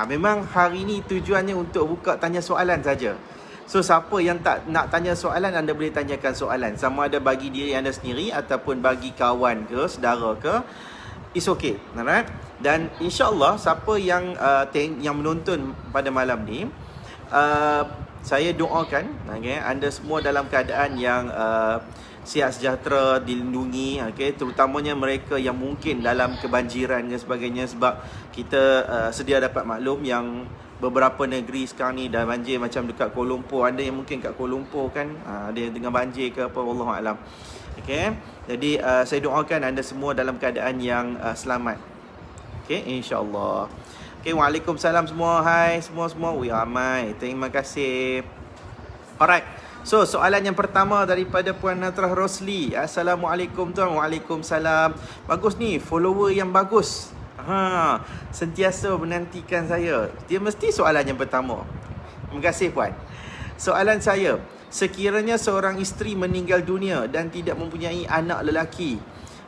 Memang hari ni tujuannya untuk buka tanya soalan saja. So siapa yang tak nak tanya soalan, anda boleh tanyakan soalan, sama ada bagi diri anda sendiri ataupun bagi kawan ke, saudara ke, it's okay. Alright? Dan insya-Allah siapa yang menonton pada malam ni, saya doakan anda semua dalam keadaan yang sihat sejahtera, dilindungi, terutamanya mereka yang mungkin dalam kebanjiran dan sebagainya, sebab kita sedia dapat maklum yang beberapa negeri sekarang ni dah banjir, macam dekat Kuala Lumpur, ada yang mungkin kat Kuala Lumpur kan ada dengan banjir ke apa, wallahu alam. Jadi saya doakan anda semua dalam keadaan yang selamat, insya-Allah. Waalaikumsalam semua. Hai semua. Ramai. Terima kasih. Alright. So, soalan yang pertama daripada Puan Natrah Rosli. Assalamualaikum tuan. Waalaikumsalam. Bagus ni, follower yang bagus. Sentiasa menantikan saya. Dia mesti soalan yang pertama. Terima kasih puan. Soalan saya, sekiranya seorang isteri meninggal dunia dan tidak mempunyai anak lelaki,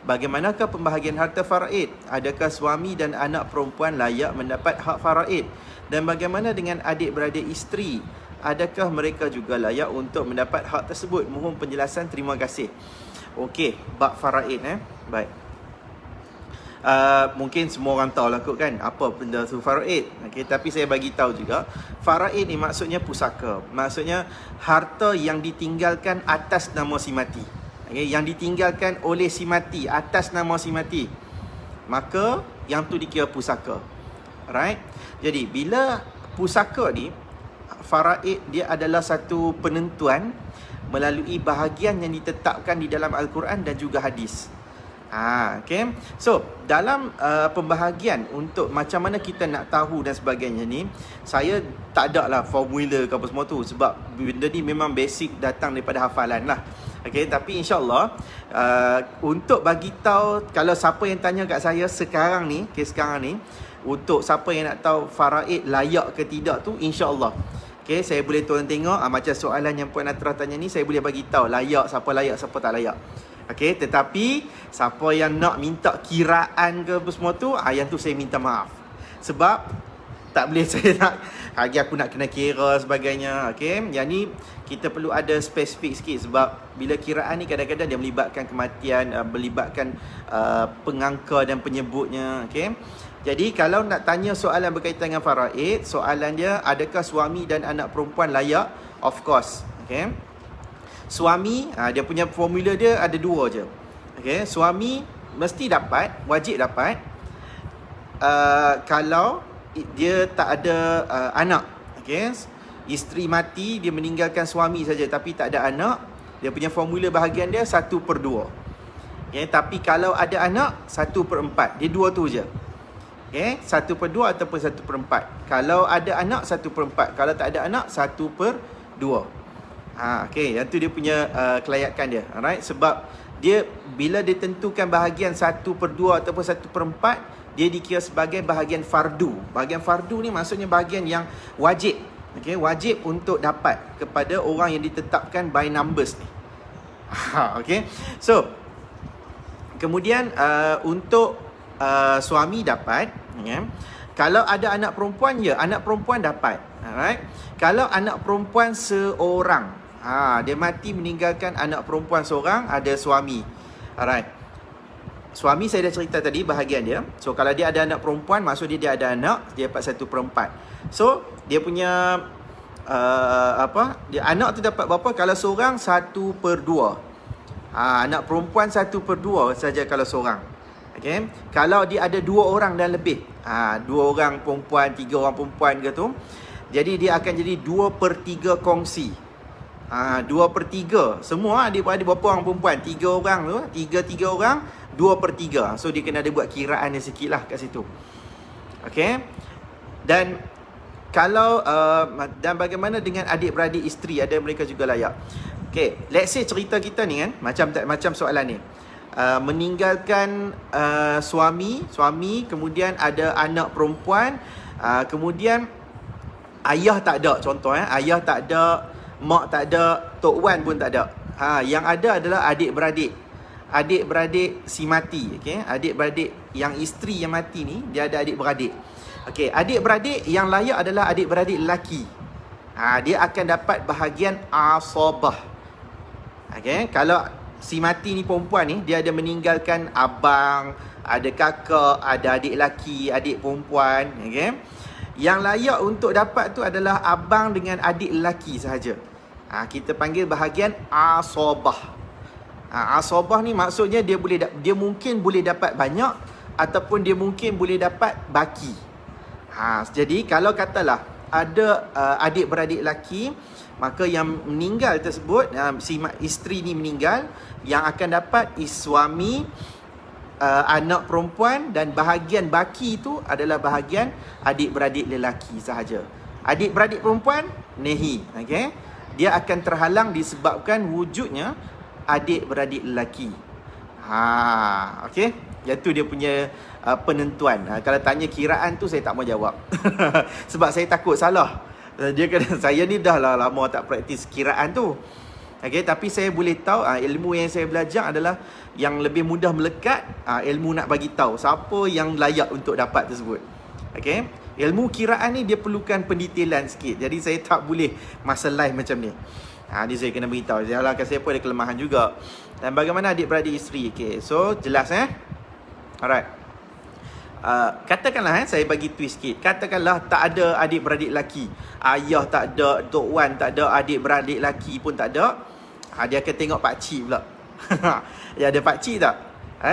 bagaimanakah pembahagian harta faraid? Adakah suami dan anak perempuan layak mendapat hak faraid? Dan bagaimana dengan adik-beradik isteri? Adakah mereka juga layak untuk mendapat hak tersebut? Mohon penjelasan, terima kasih. Okey, bab faraid baik. Mungkin semua orang tahu lah kot kan apa benda tu faraid. Tapi saya bagi tahu juga, faraid ni maksudnya pusaka. Maksudnya harta yang ditinggalkan atas nama si mati. Yang ditinggalkan oleh si mati atas nama si mati, maka yang tu dikira pusaka. Right? Jadi bila pusaka ni, faraid dia adalah satu penentuan melalui bahagian yang ditetapkan di dalam Al-Quran dan juga hadis. So dalam pembahagian untuk macam mana kita nak tahu dan sebagainya ni, saya tak ada lah formula ke apa semua tu, sebab benda ni memang basic datang daripada hafalan lah. Tapi insyaAllah untuk bagi tahu, kalau siapa yang tanya kat saya sekarang ni, untuk siapa yang nak tahu faraid layak ke tidak tu, insyaAllah saya boleh turun tengok macam soalan yang Puan Natrah tanya ni, saya boleh bagi tahu siapa layak, siapa tak layak. Tetapi siapa yang nak minta kiraan ke apa semua tu, yang tu saya minta maaf, sebab tak boleh saya nak aku nak kena kira sebagainya. Yang ni kita perlu ada spesifik sikit, sebab bila kiraan ni kadang-kadang dia melibatkan kematian, melibatkan pengangka dan penyebutnya. Jadi kalau nak tanya soalan berkaitan dengan faraid, soalan dia, adakah suami dan anak perempuan layak? Of course. Suami, dia punya formula dia ada dua je. Suami mesti dapat, wajib dapat kalau dia tak ada anak. Isteri mati, dia meninggalkan suami saja tapi tak ada anak, dia punya formula bahagian dia 1/2. Tapi kalau ada anak, 1/4. Dia dua tu je. 1/2 ataupun 1/4. Kalau ada anak, 1/4. Kalau tak ada anak, 1/2. Yang tu dia punya kelayakan dia. Alright? Sebab dia bila ditentukan bahagian 1/2 ataupun 1/4, dia dikira sebagai bahagian fardu. Bahagian fardu ni maksudnya bahagian yang wajib. Wajib untuk dapat kepada orang yang ditetapkan by numbers ni. So kemudian untuk suami dapat. Kalau ada anak perempuan, anak perempuan dapat. Alright? Kalau anak perempuan seorang, dia mati meninggalkan anak perempuan seorang, ada suami. Alright. Suami saya dah cerita tadi bahagian dia. So kalau dia ada anak perempuan, maksud dia ada anak, dia dapat 1/4. So dia punya dia anak tu dapat berapa? Kalau seorang 1/2. Anak perempuan 1/2 saja kalau seorang. Kalau dia ada 2 orang dan lebih, 2 orang perempuan, 3 orang perempuan ke tu, jadi dia akan jadi 2/3 kongsi. 2/3. Semua ada berapa orang perempuan? 3 orang tu, 3 orang, 2/3. So dia kena ada buat kiraan dia sikit lah kat situ. Dan kalau dan bagaimana dengan adik-beradik isteri? Ada mereka juga layak. Let's say cerita kita ni kan, macam soalan ni. Meninggalkan suami, kemudian ada anak perempuan, kemudian ayah tak ada, contoh ayah tak ada, mak tak ada, tok wan pun tak ada. Yang ada adalah adik-beradik si mati. Adik-beradik yang isteri yang mati ni, dia ada adik-beradik. Okey, adik-beradik yang layak adalah adik-beradik lelaki. Dia akan dapat bahagian asabah. Okey, kalau si mati ni perempuan ni, dia ada meninggalkan abang, ada kakak, ada adik lelaki, adik perempuan. Okey, yang layak untuk dapat tu adalah abang dengan adik lelaki sahaja. Kita panggil bahagian asabah. Asabah ni maksudnya dia mungkin boleh dapat banyak ataupun dia mungkin boleh dapat baki. Jadi kalau katalah ada adik-beradik lelaki, maka yang meninggal tersebut, si isteri ni meninggal, yang akan dapat suami, anak perempuan, dan bahagian baki itu adalah bahagian adik-beradik lelaki sahaja. Adik-beradik perempuan nehi, okey, dia akan terhalang disebabkan wujudnya adik-beradik lelaki. Okey, itu dia punya penentuan. Kalau tanya kiraan tu saya tak mau jawab. Sebab saya takut salah. Dia kata saya ni dah lah lama tak praktis kiraan tu. Okey, tapi saya boleh tahu ilmu yang saya belajar adalah yang lebih mudah melekat, ilmu nak bagi tahu siapa yang layak untuk dapat tersebut. Okey, ilmu kiraan ni dia perlukan pendetailan sikit. Jadi saya tak boleh masa live macam ni. Ni saya kena beritahu. Yalah, saya pun ada kelemahan juga. Dan bagaimana adik-beradik isteri? Okey, so jelas alright. Katakanlah saya bagi twist sikit. Katakanlah tak ada adik-beradik lelaki. Ayah tak ada, Tok Wan tak ada, adik-beradik lelaki pun tak ada. Dia akan tengok pak cik pula. Ya, ada pak cik tak?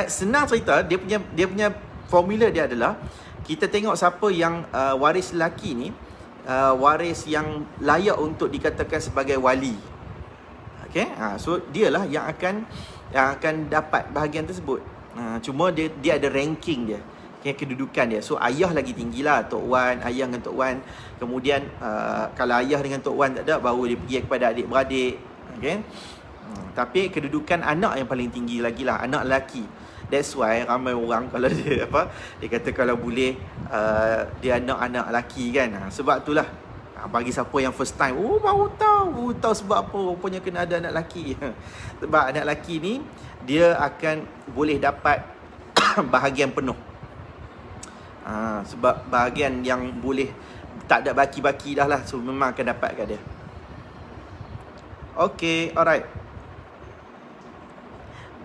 Senang cerita, dia punya formula dia adalah kita tengok siapa yang waris lelaki ni, waris yang layak untuk dikatakan sebagai wali. Okey, so dialah yang akan dapat bahagian tersebut. Cuma dia ada ranking dia. Okay, kedudukan dia. So ayah lagi tinggilah, Tok Wan, ayah dengan Tok Wan. Kemudian kalau ayah dengan Tok Wan tak ada, baru dia pergi kepada adik-beradik. Okay? Tapi kedudukan anak yang paling tinggi lagi lah, anak lelaki. That's why ramai orang kalau dia kata kalau boleh dia anak-anak lelaki kan. Sebab itulah bagi siapa yang first time, baru tahu sebab apa rupanya kena ada anak lelaki. Sebab anak lelaki ni dia akan boleh dapat bahagian penuh. Sebab bahagian yang boleh tak ada baki-baki dah lah, so memang akan dapat kat dia. Okay, alright.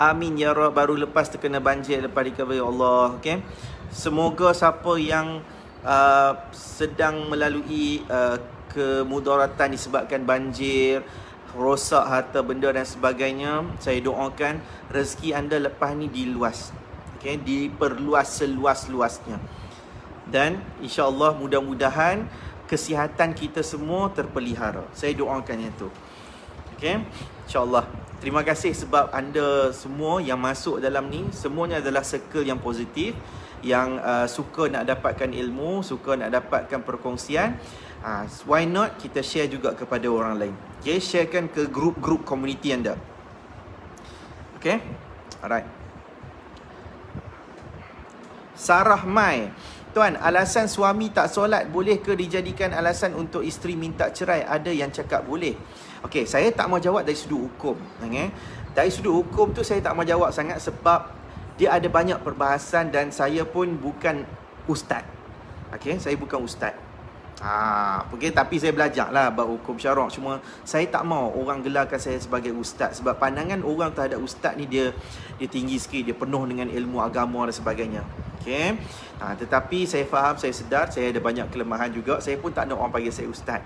Amin ya Rabb. Baru lepas terkena banjir, lepas recovery, Allah. Okay, semoga siapa yang sedang melalui kemudaratan disebabkan banjir, rosak harta benda dan sebagainya, saya doakan rezeki anda lepas ni diluas. Okay, diperluas seluas-luasnya. Dan insya-Allah mudah-mudahan kesihatan kita semua terpelihara. Saya doakan yang tu. Okey, insya-Allah. Terima kasih sebab anda semua yang masuk dalam ni, semuanya adalah circle yang positif, yang suka nak dapatkan ilmu, suka nak dapatkan perkongsian. Why not kita share juga kepada orang lain. Okey, sharekan ke grup-grup komuniti anda. Okey? Alright. Sarah Mai, tuan, alasan suami tak solat boleh ke dijadikan alasan untuk isteri minta cerai? Ada yang cakap boleh. Okey, saya tak mau jawab dari sudut hukum. Dari sudut hukum tu saya tak mau jawab sangat sebab dia ada banyak perbahasan dan saya pun bukan ustaz. Okey, saya bukan ustaz. Okay, tapi saya belajar lah bab hukum syarak. Cuma saya tak mau orang gelarkan saya sebagai ustaz sebab pandangan orang terhadap ustaz ni dia tinggi sikit, dia penuh dengan ilmu agama dan sebagainya. Okay, tetapi saya faham, saya sedar saya ada banyak kelemahan juga. Saya pun tak nak orang panggil saya ustaz.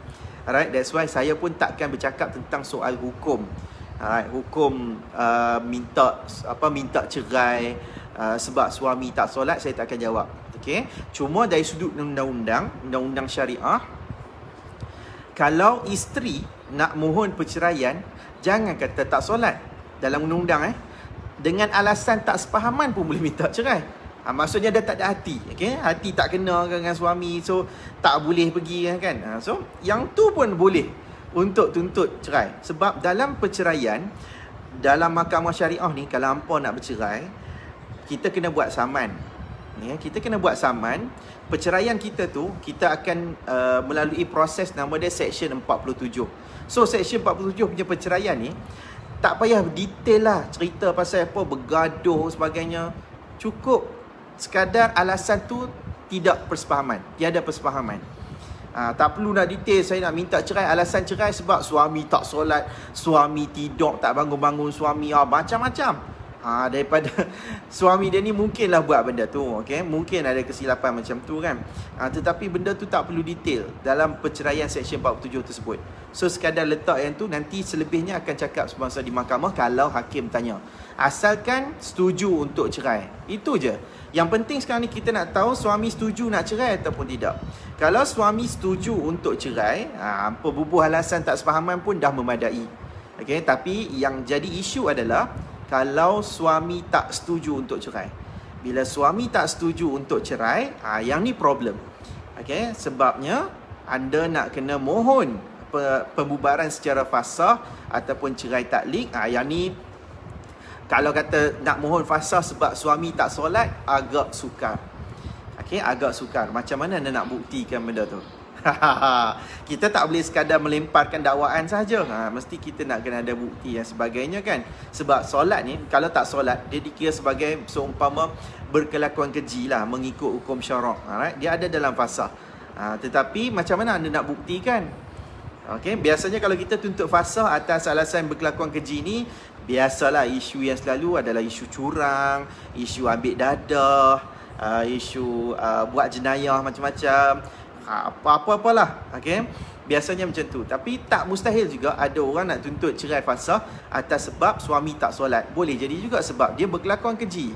Alright, that's why saya pun takkan bercakap tentang soal hukum. Alright, hukum minta cerai sebab suami tak solat, saya tak akan jawab. Okey, cuma dari sudut undang-undang syariah, kalau isteri nak mohon perceraian, jangan kata tak solat dalam undang-undang dengan alasan tak sepahaman pun boleh minta cerai. Maksudnya dia tak ada hati. Okey, hati tak kena dengan suami, so tak boleh pergi kan. So yang tu pun boleh untuk tuntut cerai. Sebab dalam perceraian, dalam mahkamah syariah ni, kalau hangpa nak bercerai, kita kena buat saman. Kita kena buat saman. Perceraian kita tu, kita akan melalui proses nama dia Seksyen 47. So Seksyen 47 punya perceraian ni tak payah detail lah cerita pasal apa, bergaduh sebagainya. Cukup sekadar alasan tu tidak persefahaman, tiada persefahaman. Tak perlu nak detail, saya nak minta cerai, alasan cerai sebab suami tak solat, suami tidur tak bangun-bangun, suami macam-macam. Daripada suami dia ni mungkinlah buat benda tu, okey, mungkin ada kesilapan macam tu kan. Tetapi benda tu tak perlu detail dalam perceraian Seksyen 47 tersebut. So sekadar letak yang tu, nanti selebihnya akan cakap semasa di mahkamah kalau hakim tanya. Asalkan setuju untuk cerai, itu je. Yang penting sekarang ni kita nak tahu suami setuju nak cerai ataupun tidak. Kalau suami setuju untuk cerai, berbubuh alasan tak sefahaman pun dah memadai. Okey, tapi yang jadi isu adalah kalau suami tak setuju untuk cerai. Bila suami tak setuju untuk cerai, yang ni problem. Okey, sebabnya anda nak kena mohon pembubaran secara fasah ataupun cerai taklik. Yang ni kalau kata nak mohon fasah sebab suami tak solat, agak sukar. Okey, agak sukar. Macam mana anda nak buktikan benda tu? Kita tak boleh sekadar melemparkan dakwaan saja. Mesti kita nak kena ada bukti dan sebagainya kan. Sebab solat ni, kalau tak solat, dia dikira sebagai seumpama berkelakuan keji lah, mengikut hukum syarak. Dia ada dalam fasah. Tetapi macam mana anda nak buktikan? Okay, biasanya kalau kita tuntut fasah atas alasan berkelakuan keji ni, biasalah isu yang selalu adalah isu curang, isu ambil dadah, isu buat jenayah macam-macam, apa-apalah. Okay, biasanya macam tu. Tapi tak mustahil juga ada orang nak tuntut cerai fasah atas sebab suami tak solat. Boleh jadi juga sebab dia berkelakuan keji,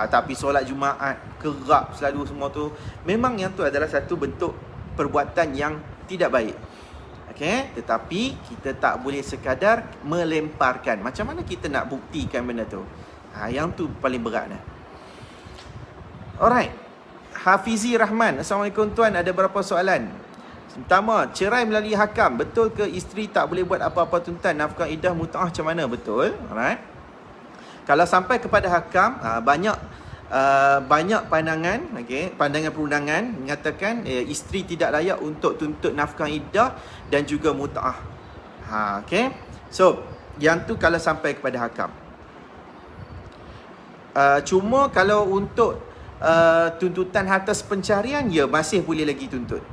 tapi solat Jumaat, kerap selalu semua tu. Memang yang tu adalah satu bentuk perbuatan yang tidak baik. Okay, tetapi kita tak boleh sekadar melemparkan. Macam mana kita nak buktikan benda tu? Yang tu paling berat dah. Alright, Hafizi Rahman, Assalamualaikum tuan, ada beberapa soalan. Pertama, cerai melalui hakam, betul ke isteri tak boleh buat apa-apa tuntan nafkah iddah mut'ah, macam mana? Betul. Alright, kalau sampai kepada hakam, banyak pandangan, okay, pandangan perundangan menyatakan isteri tidak layak untuk tuntut nafkah iddah dan juga mut'ah. Okay, so yang tu kalau sampai kepada hakam. Cuma kalau untuk tuntutan harta pencarian, ya masih boleh lagi tuntut.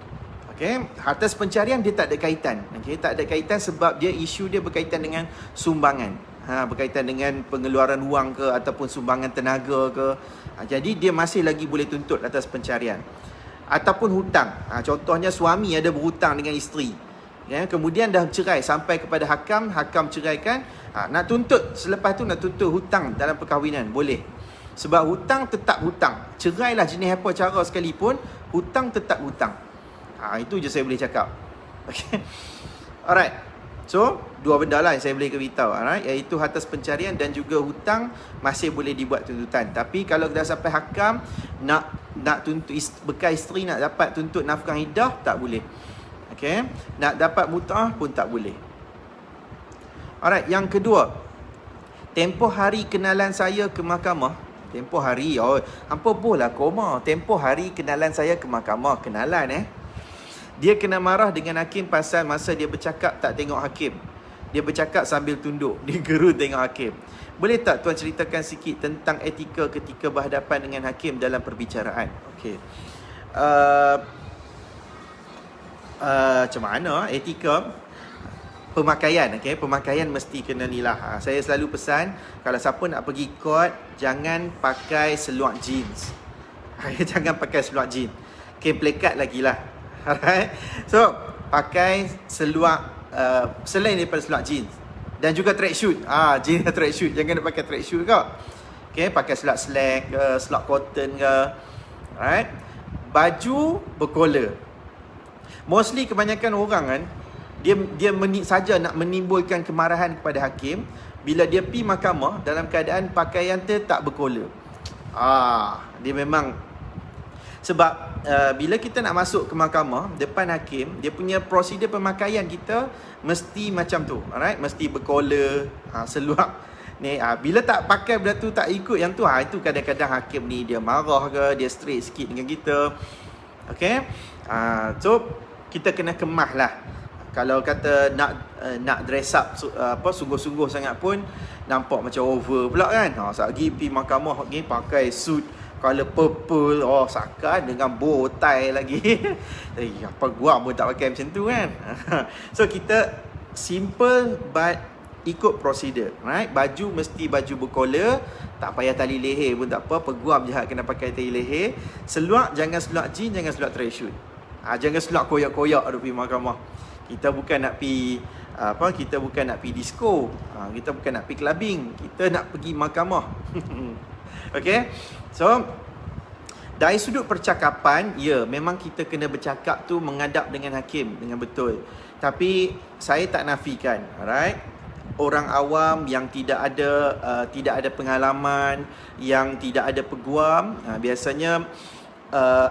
Okey, harta pencarian dia tak ada kaitan. Okey, tak ada kaitan sebab dia isu dia berkaitan dengan sumbangan. Berkaitan dengan pengeluaran wang ke ataupun sumbangan tenaga ke. Jadi dia masih lagi boleh tuntut atas pencarian. Ataupun hutang. Contohnya suami ada berhutang dengan isteri. Ya, kemudian dah cerai sampai kepada hakam, hakam ceraikan, nak tuntut selepas tu nak tuntut hutang dalam perkahwinan, boleh. Sebab hutang tetap hutang. Cerailah jenis apa cara sekalipun, hutang tetap hutang. Itu je saya boleh cakap. Okay. Alright. So, dua benda lah yang saya boleh beritahu. Alright, iaitu harta pencarian dan juga hutang masih boleh dibuat tuntutan. Tapi kalau dah sampai hakam nak tuntut bekas isteri nak dapat tuntut nafkah iddah, tak boleh. Okay. Nak dapat mut'ah pun tak boleh. Alright, yang kedua, tempoh hari kenalan saya ke mahkamah. Tempoh hari, hampa boleh koma. Tempoh hari kenalan saya ke mahkamah. Kenalan dia kena marah dengan hakim pasal masa dia bercakap tak tengok hakim. Dia bercakap sambil tunduk. Dia gerun tengok hakim. Boleh tak tuan ceritakan sikit tentang etika ketika berhadapan dengan hakim dalam perbicaraan? Okey. Macam mana etika? Pemakaian, okay? Pemakaian mesti kena ni lah. Saya selalu pesan, kalau siapa nak pergi court, jangan pakai seluar jeans. Jangan pakai seluar jeans. Okay, plekat lagi lah. Alright. So, pakai seluar selain daripada seluar jeans. Dan juga tracksuit. Jeans dan tracksuit. Jangan nak pakai tracksuit ke. Okay, pakai seluar slack ke, seluar cotton ke. Alright. Baju berkola. Mostly kebanyakan orang kan, dia saja nak menimbulkan kemarahan kepada hakim bila dia pergi mahkamah dalam keadaan pakaian dia tak berkola. Dia memang sebab bila kita nak masuk ke mahkamah depan hakim, dia punya prosedur pemakaian kita mesti macam tu. Alright, mesti berkola, seluar ni. Bila tak pakai benda tu, tak ikut yang tu, itu kadang-kadang hakim ni dia marah ke, dia straight sikit dengan kita. Okay, so kita kena kemah lah. Kalau kata nak dress up sungguh-sungguh sangat pun nampak macam over pula kan. Saat pergi mahkamah pakai suit color purple, oh sakan dengan bow tie lagi. Apa guam pun tak pakai macam tu kan. So kita simple but ikut prosedur, right? Baju mesti baju berkola, tak payah tali leher pun tak apa, peguam je kena pakai tali leher. Seluar jangan seluar jeans, jangan seluar tracksuit. Jangan seluar koyak-koyak duk pergi mahkamah. Kita bukan nak pergi kita bukan nak pergi disco. Kita bukan nak pergi clubbing, kita nak pergi mahkamah. Okay? So dari sudut percakapan, ya memang kita kena bercakap tu menghadap dengan hakim dengan betul. Tapi saya tak nafikan, alright? Orang awam yang tidak ada pengalaman, yang tidak ada peguam, biasanya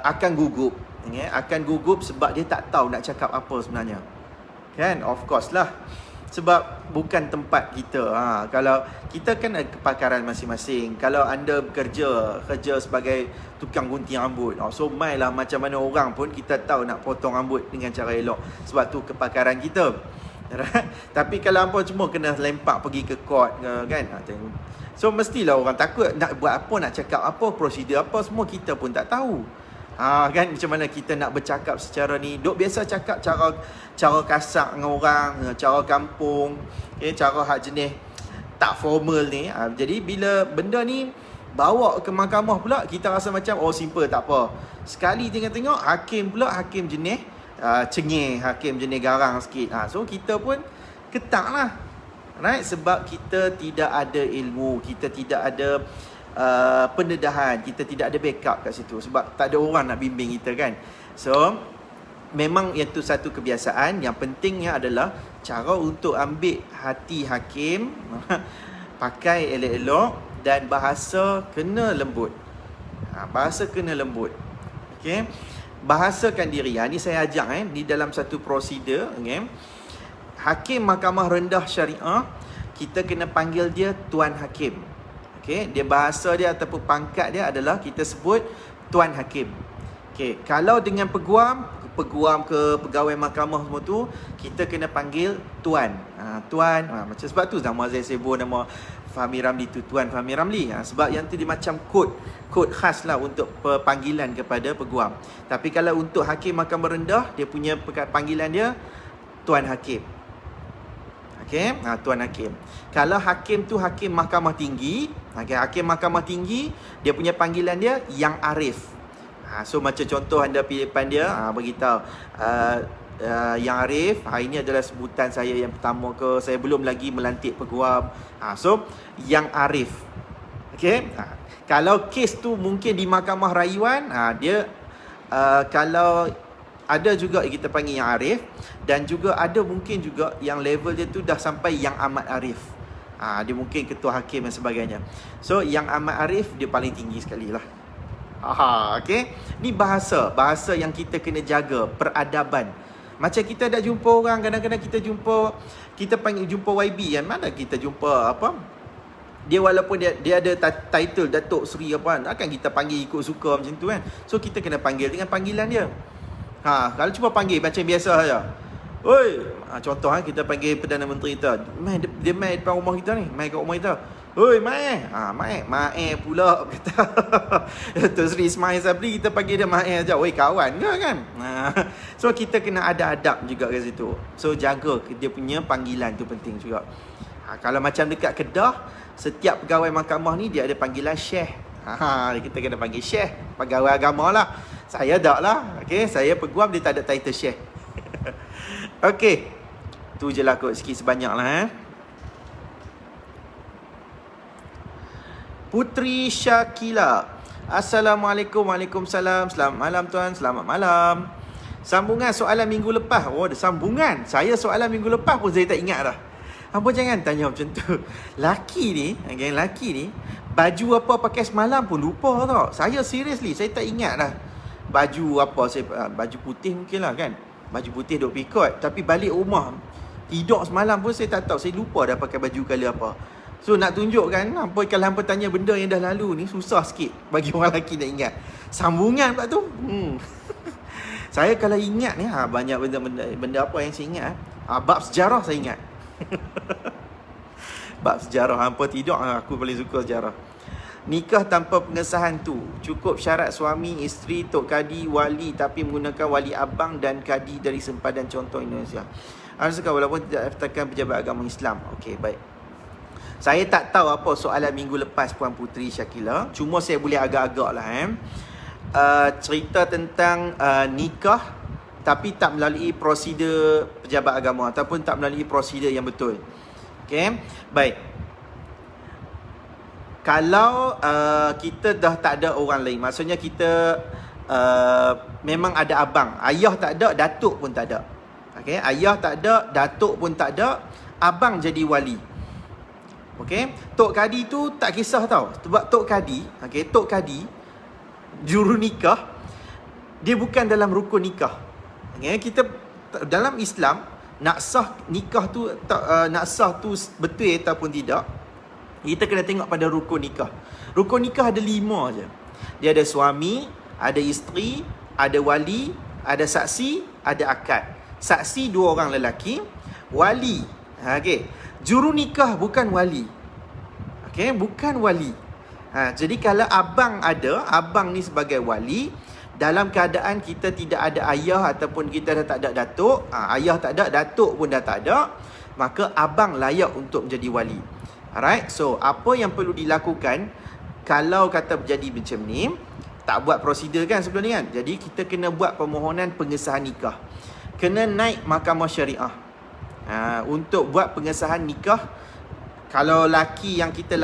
akan gugup, okay? Akan gugup sebab dia tak tahu nak cakap apa sebenarnya, kan? Of course lah, sebab bukan tempat kita. Kalau kita kan ada kepakaran masing-masing. Kalau anda kerja sebagai tukang gunting rambut, so mainlah macam mana orang pun kita tahu nak potong rambut dengan cara elok, sebab tu kepakaran kita. Tapi kalau hampa cuma kena lempak pergi ke court kan, so mestilah orang takut nak buat apa, nak cakap apa, prosedur apa, semua kita pun tak tahu. Kan macam mana kita nak bercakap secara ni, duk biasa cakap cara kasar dengan orang, cara kampung, cara hak jenis tak formal ni. Jadi bila benda ni bawa ke mahkamah pula, kita rasa macam simple, tak apa. Sekali tengok hakim pula, hakim jenis cengeng, hakim jenis garang sikit. So kita pun ketak lah, right? Sebab kita tidak ada ilmu, kita tidak ada pendedahan, kita tidak ada backup kat situ, sebab tak ada orang nak bimbing kita kan. So memang itu satu kebiasaan. Yang pentingnya adalah cara untuk ambil hati hakim. Pakai elok-elok dan bahasa kena lembut. Bahasa kena lembut. Okay, bahasakan diri. Ni saya ajak di dalam satu prosedur. Okay? Hakim Mahkamah Rendah Syariah, kita kena panggil dia Tuan Hakim. Okay? Dia bahasa dia ataupun pangkat dia adalah kita sebut Tuan Hakim. Okay? Kalau dengan peguam ke pegawai mahkamah semua tu, kita kena panggil Tuan. Tuan, macam sebab tu nama saya sebut nama Fahmi Ramli tu Tuan Fahmi Ramli. Sebab yang tu dia macam kod khas lah untuk panggilan kepada peguam. Tapi kalau untuk hakim mahkamah rendah, dia punya panggilan dia Tuan Hakim. Okay? Tuan Hakim. Kalau hakim tu hakim mahkamah tinggi, hakim mahkamah tinggi, dia punya panggilan dia Yang Arif. So macam contoh anda pilih depan dia, beritahu Yang Arif, ini adalah sebutan saya yang pertama ke, saya belum lagi melantik peguam. So Yang Arif. Okay? Kalau kes tu mungkin di mahkamah rayuan, dia kalau ada juga kita panggil Yang Arif, dan juga ada mungkin juga yang level dia tu dah sampai Yang Amat Arif. Dia mungkin ketua hakim dan sebagainya. So Yang Amat Arif dia paling tinggi sekali lah. Okay? Ni bahasa yang kita kena jaga, peradaban. Macam kita dah jumpa orang, kadang-kadang kita panggil jumpa YB kan, mana kita jumpa dia walaupun dia ada title Datuk Seri apa, akan kita panggil ikut suka macam tu kan. So kita kena panggil dengan panggilan dia. Kalau cuma panggil macam biasa saja, oi, contoh kita panggil Perdana Menteri kita, dia mai depan rumah kita ni, mai kat rumah kita, oi Mae, Mae pula kata. Datuk Seri Ismail Sabri, kita panggil dia Mae aja, oi kawan ke kan. So kita kena ada adab juga kat situ. So jaga dia punya panggilan tu penting juga. Kalau macam dekat Kedah, setiap pegawai mahkamah ni dia ada panggilan Syekh. Kita kena panggil Syekh, pegawai agama lah. Saya tak lah. Okay, saya peguam, dia tak ada title Syekh. Okay, tu je lah kot, sikit sebanyak lah. Putri Syakila, Assalamualaikum. Waalaikumsalam. Selamat malam tuan, selamat malam. Sambungan soalan minggu lepas. Ada sambungan. Saya soalan minggu lepas pun saya tak ingat dah. Apa jangan tanya macam tu. Laki ni baju apa pakai semalam pun lupa tau. Saya seriously, saya tak ingat dah. Baju apa baju putih mungkin lah kan. Baju putih duk pikot, tapi balik rumah tidur semalam pun saya tak tahu. Saya lupa dah pakai baju color apa. So nak tunjukkan apa, kalau hampa tanya benda yang dah lalu ni susah sikit bagi orang lelaki nak ingat. Sambungan pula tu. Saya kalau ingat ni banyak benda apa yang saya ingat. Bab sejarah saya ingat. Bab sejarah, hampa tidur aku paling suka sejarah. Nikah tanpa pengesahan tu cukup syarat suami, isteri, tok kadi, wali tapi menggunakan wali abang dan kadi dari sempadan contoh Indonesia. Adakah walaupun tidak daftarkan pejabat agama Islam? Okey, baik. Saya tak tahu apa soalan minggu lepas Puan Puteri Syakila. Cuma saya boleh agak-agak lah cerita tentang nikah tapi tak melalui prosedur pejabat agama ataupun tak melalui prosedur yang betul. Okey, baik. Kalau kita dah tak ada orang lain, maksudnya kita memang ada abang, ayah tak ada, datuk pun tak ada. Okey, ayah tak ada, datuk pun tak ada, abang jadi wali. Okey, tok kadi tu tak kisah tau. Sebab tok kadi, okey, tok kadi juru nikah dia bukan dalam rukun nikah. Okey, kita dalam Islam nak sah nikah tu nak sah tu betul ataupun tidak, kita kena tengok pada rukun nikah. Rukun nikah ada 5 je. Dia ada suami, ada isteri, ada wali, ada saksi, ada akad. Saksi 2 orang lelaki, wali. Okey. Juru nikah bukan wali. Okey, bukan wali. Jadi kalau abang ada, abang ni sebagai wali, dalam keadaan kita tidak ada ayah ataupun kita dah tak ada datuk, ayah tak ada, datuk pun dah tak ada, maka abang layak untuk menjadi wali. Alright, so apa yang perlu dilakukan kalau kata berjadi macam ni, tak buat prosedur kan sebelum ni kan. Jadi kita kena buat permohonan pengesahan nikah. Kena naik mahkamah syariah. Untuk buat pengesahan nikah. Kalau laki yang kita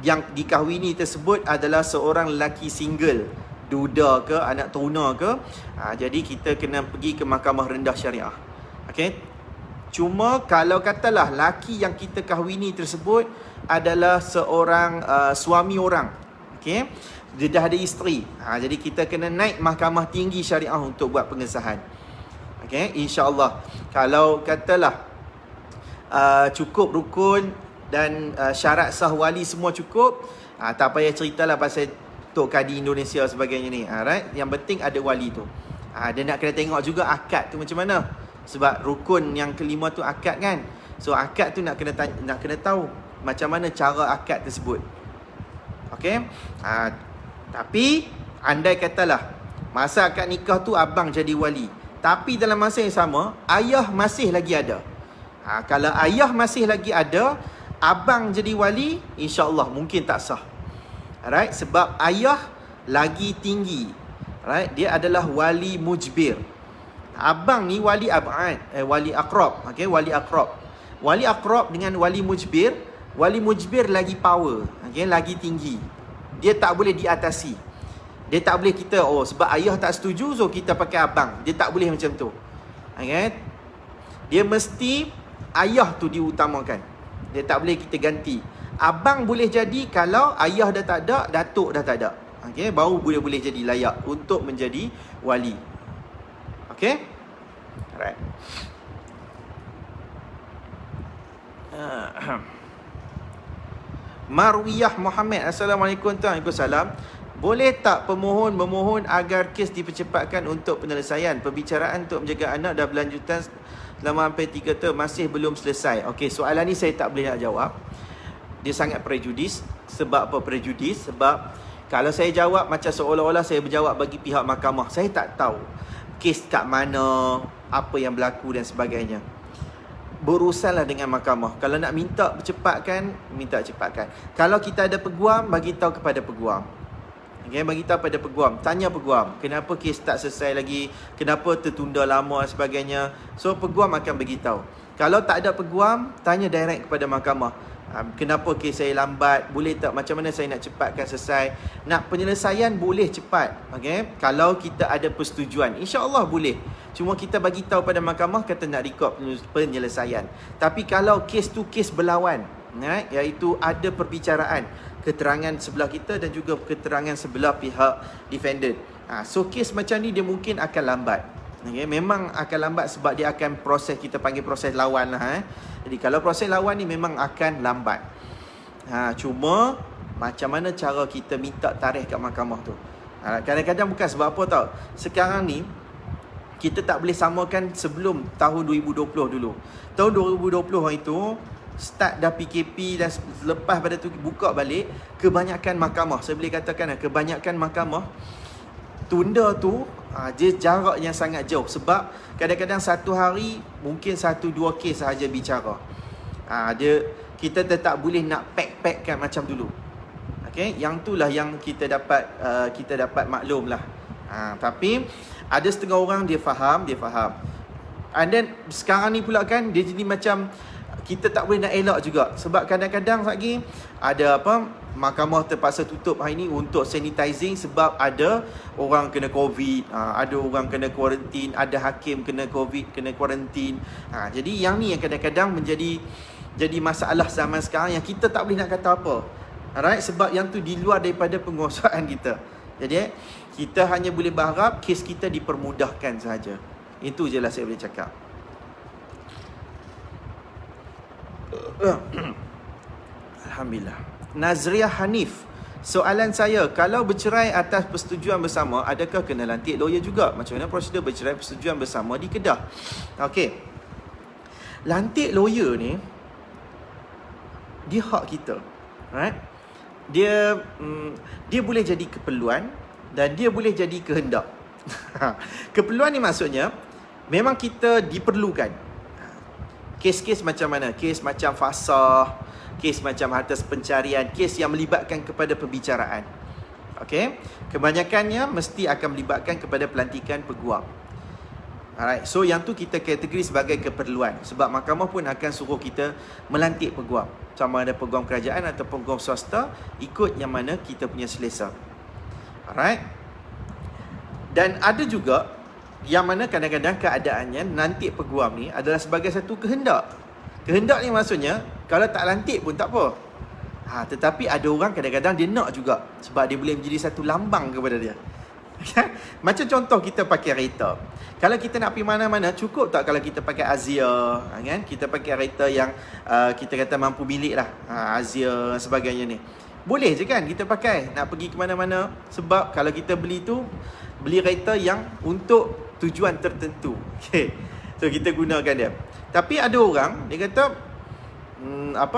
yang dikahwini tersebut adalah seorang lelaki single, duda ke, anak tuna ke, jadi kita kena pergi ke mahkamah rendah syariah. Okey. Cuma kalau katalah laki yang kita kahwini tersebut adalah seorang suami orang, okey, dia dah ada isteri, jadi kita kena naik mahkamah tinggi syariah untuk buat pengesahan. Okey, insya-Allah. Kalau katalah cukup rukun dan syarat sah wali semua cukup, tak payah ceritalah pasal tok kadi Indonesia sebagainya ni. Right? Yang penting ada wali tu. Dia nak kena tengok juga akad tu macam mana. Sebab rukun yang kelima tu akad kan. So akad tu nak kena tahu macam mana cara akad tersebut. Okey? Tapi andai katalah masa akad nikah tu abang jadi wali, tapi dalam masa yang sama ayah masih lagi ada. Kalau ayah masih lagi ada, abang jadi wali, insya-Allah mungkin tak sah. Alright, sebab ayah lagi tinggi. Alright, dia adalah wali mujbir. Abang ni wali ab'ad, wali aqrab. Okey, wali aqrab. Wali aqrab dengan wali mujbir lagi power, okey, lagi tinggi. Dia tak boleh diatasi. Dia tak boleh kita sebab ayah tak setuju so kita pakai abang. Dia tak boleh macam tu. Okey. Dia mesti ayah tu diutamakan. Dia tak boleh kita ganti. Abang boleh jadi kalau ayah dah tak ada, datuk dah tak ada. Okey, baru boleh jadi layak untuk menjadi wali. Okey? Alright. Marwiyah Muhammad. Assalamualaikum tuan. Waalaikumsalam. Boleh tak pemohon memohon agar kes dipercepatkan untuk penyelesaian perbicaraan untuk menjaga anak dan berlanjutan selama hampir 3 tahun masih belum selesai. Okey, soalan ni saya tak boleh nak jawab. Dia sangat prejudis. Sebab apa prejudis? Sebab kalau saya jawab macam seolah-olah saya berjawab bagi pihak mahkamah. Saya tak tahu kes kat mana, apa yang berlaku dan sebagainya. Berurusanlah dengan mahkamah. Kalau nak minta percepatkan, minta cepatkan. Kalau kita ada peguam, bagi tahu kepada peguam. Okay, bagi tahu pada peguam. Tanya peguam, kenapa kes tak selesai lagi? Kenapa tertunda lama dan sebagainya? So, peguam akan beritahu. Kalau tak ada peguam, tanya direct kepada mahkamah. Kenapa kes saya lambat? Boleh tak? Macam mana saya nak cepatkan selesai? Nak penyelesaian boleh cepat. Okay? Kalau kita ada persetujuan, insya-Allah boleh. Cuma kita bagi tahu pada mahkamah kata nak rekod penyelesaian. Tapi kalau kes tu kes berlawan, iaitu ada perbicaraan, keterangan sebelah kita dan juga keterangan sebelah pihak defendant. So kes macam ni dia mungkin akan lambat. Okay? Memang akan lambat sebab dia akan proses, kita panggil proses lawan lah. Jadi kalau proses lawan ni memang akan lambat. Cuma macam mana cara kita minta tarikh kat mahkamah tu. Kadang-kadang bukan sebab apa tau. Sekarang ni kita tak boleh samakan sebelum tahun 2020 dulu. Tahun 2020 itu start dah PKP dan lepas pada tu buka balik, kebanyakan mahkamah, saya boleh katakan kebanyakan mahkamah tunda tu dia jarak yang sangat jauh. Sebab kadang-kadang satu hari mungkin 1-2 kes sahaja bicara. Kita tetap boleh nak pack-packkan macam dulu. Okay, yang itulah yang kita dapat maklum lah. Tapi ada setengah orang dia faham. And then sekarang ni pula kan dia jadi macam kita tak boleh nak elak juga. Sebab kadang-kadang lagi ada mahkamah terpaksa tutup hari ni untuk sanitizing sebab ada orang kena COVID, ada orang kena kuarantin, ada hakim kena COVID, kena kuarantin. Jadi yang ni yang kadang-kadang menjadi masalah zaman sekarang yang kita tak boleh nak kata apa. Alright, sebab yang tu di luar daripada penguasaan kita. Jadi kita hanya boleh berharap kes kita dipermudahkan sahaja. Itu je lah saya boleh cakap. Alhamdulillah. Nazriah Hanif, soalan saya, kalau bercerai atas persetujuan bersama, adakah kena lantik lawyer juga? Macam mana prosedur bercerai persetujuan bersama di Kedah? Okey, lantik lawyer ni dia hak kita, right? Dia boleh jadi keperluan dan dia boleh jadi kehendak. Keperluan ni maksudnya memang kita diperlukan. Kes-kes macam mana? Kes macam fasah, kes macam harta pencarian, kes yang melibatkan kepada perbicaraan. Okey, kebanyakannya mesti akan melibatkan kepada pelantikan peguam. Alright, so yang tu kita kategori sebagai keperluan. Sebab mahkamah pun akan suruh kita melantik peguam, sama ada peguam kerajaan atau peguam swasta, ikut yang mana kita punya selesa. Alright. Dan ada juga yang mana kadang-kadang keadaannya nanti peguam ni adalah sebagai satu kehendak. Kehendak ni maksudnya kalau tak lantik pun tak apa. Tetapi ada orang kadang-kadang dia nak juga sebab dia boleh menjadi satu lambang kepada dia. Macam contoh kita pakai kereta. Kalau kita nak pergi mana-mana, cukup tak kalau kita pakai Azia, kan? Kita pakai kereta yang kita kata mampu milik lah, Azia dan sebagainya ni. Boleh je kan kita pakai nak pergi ke mana-mana. Sebab kalau kita beli kereta yang untuk tujuan tertentu. Okay. So kita gunakan dia. Tapi ada orang dia kata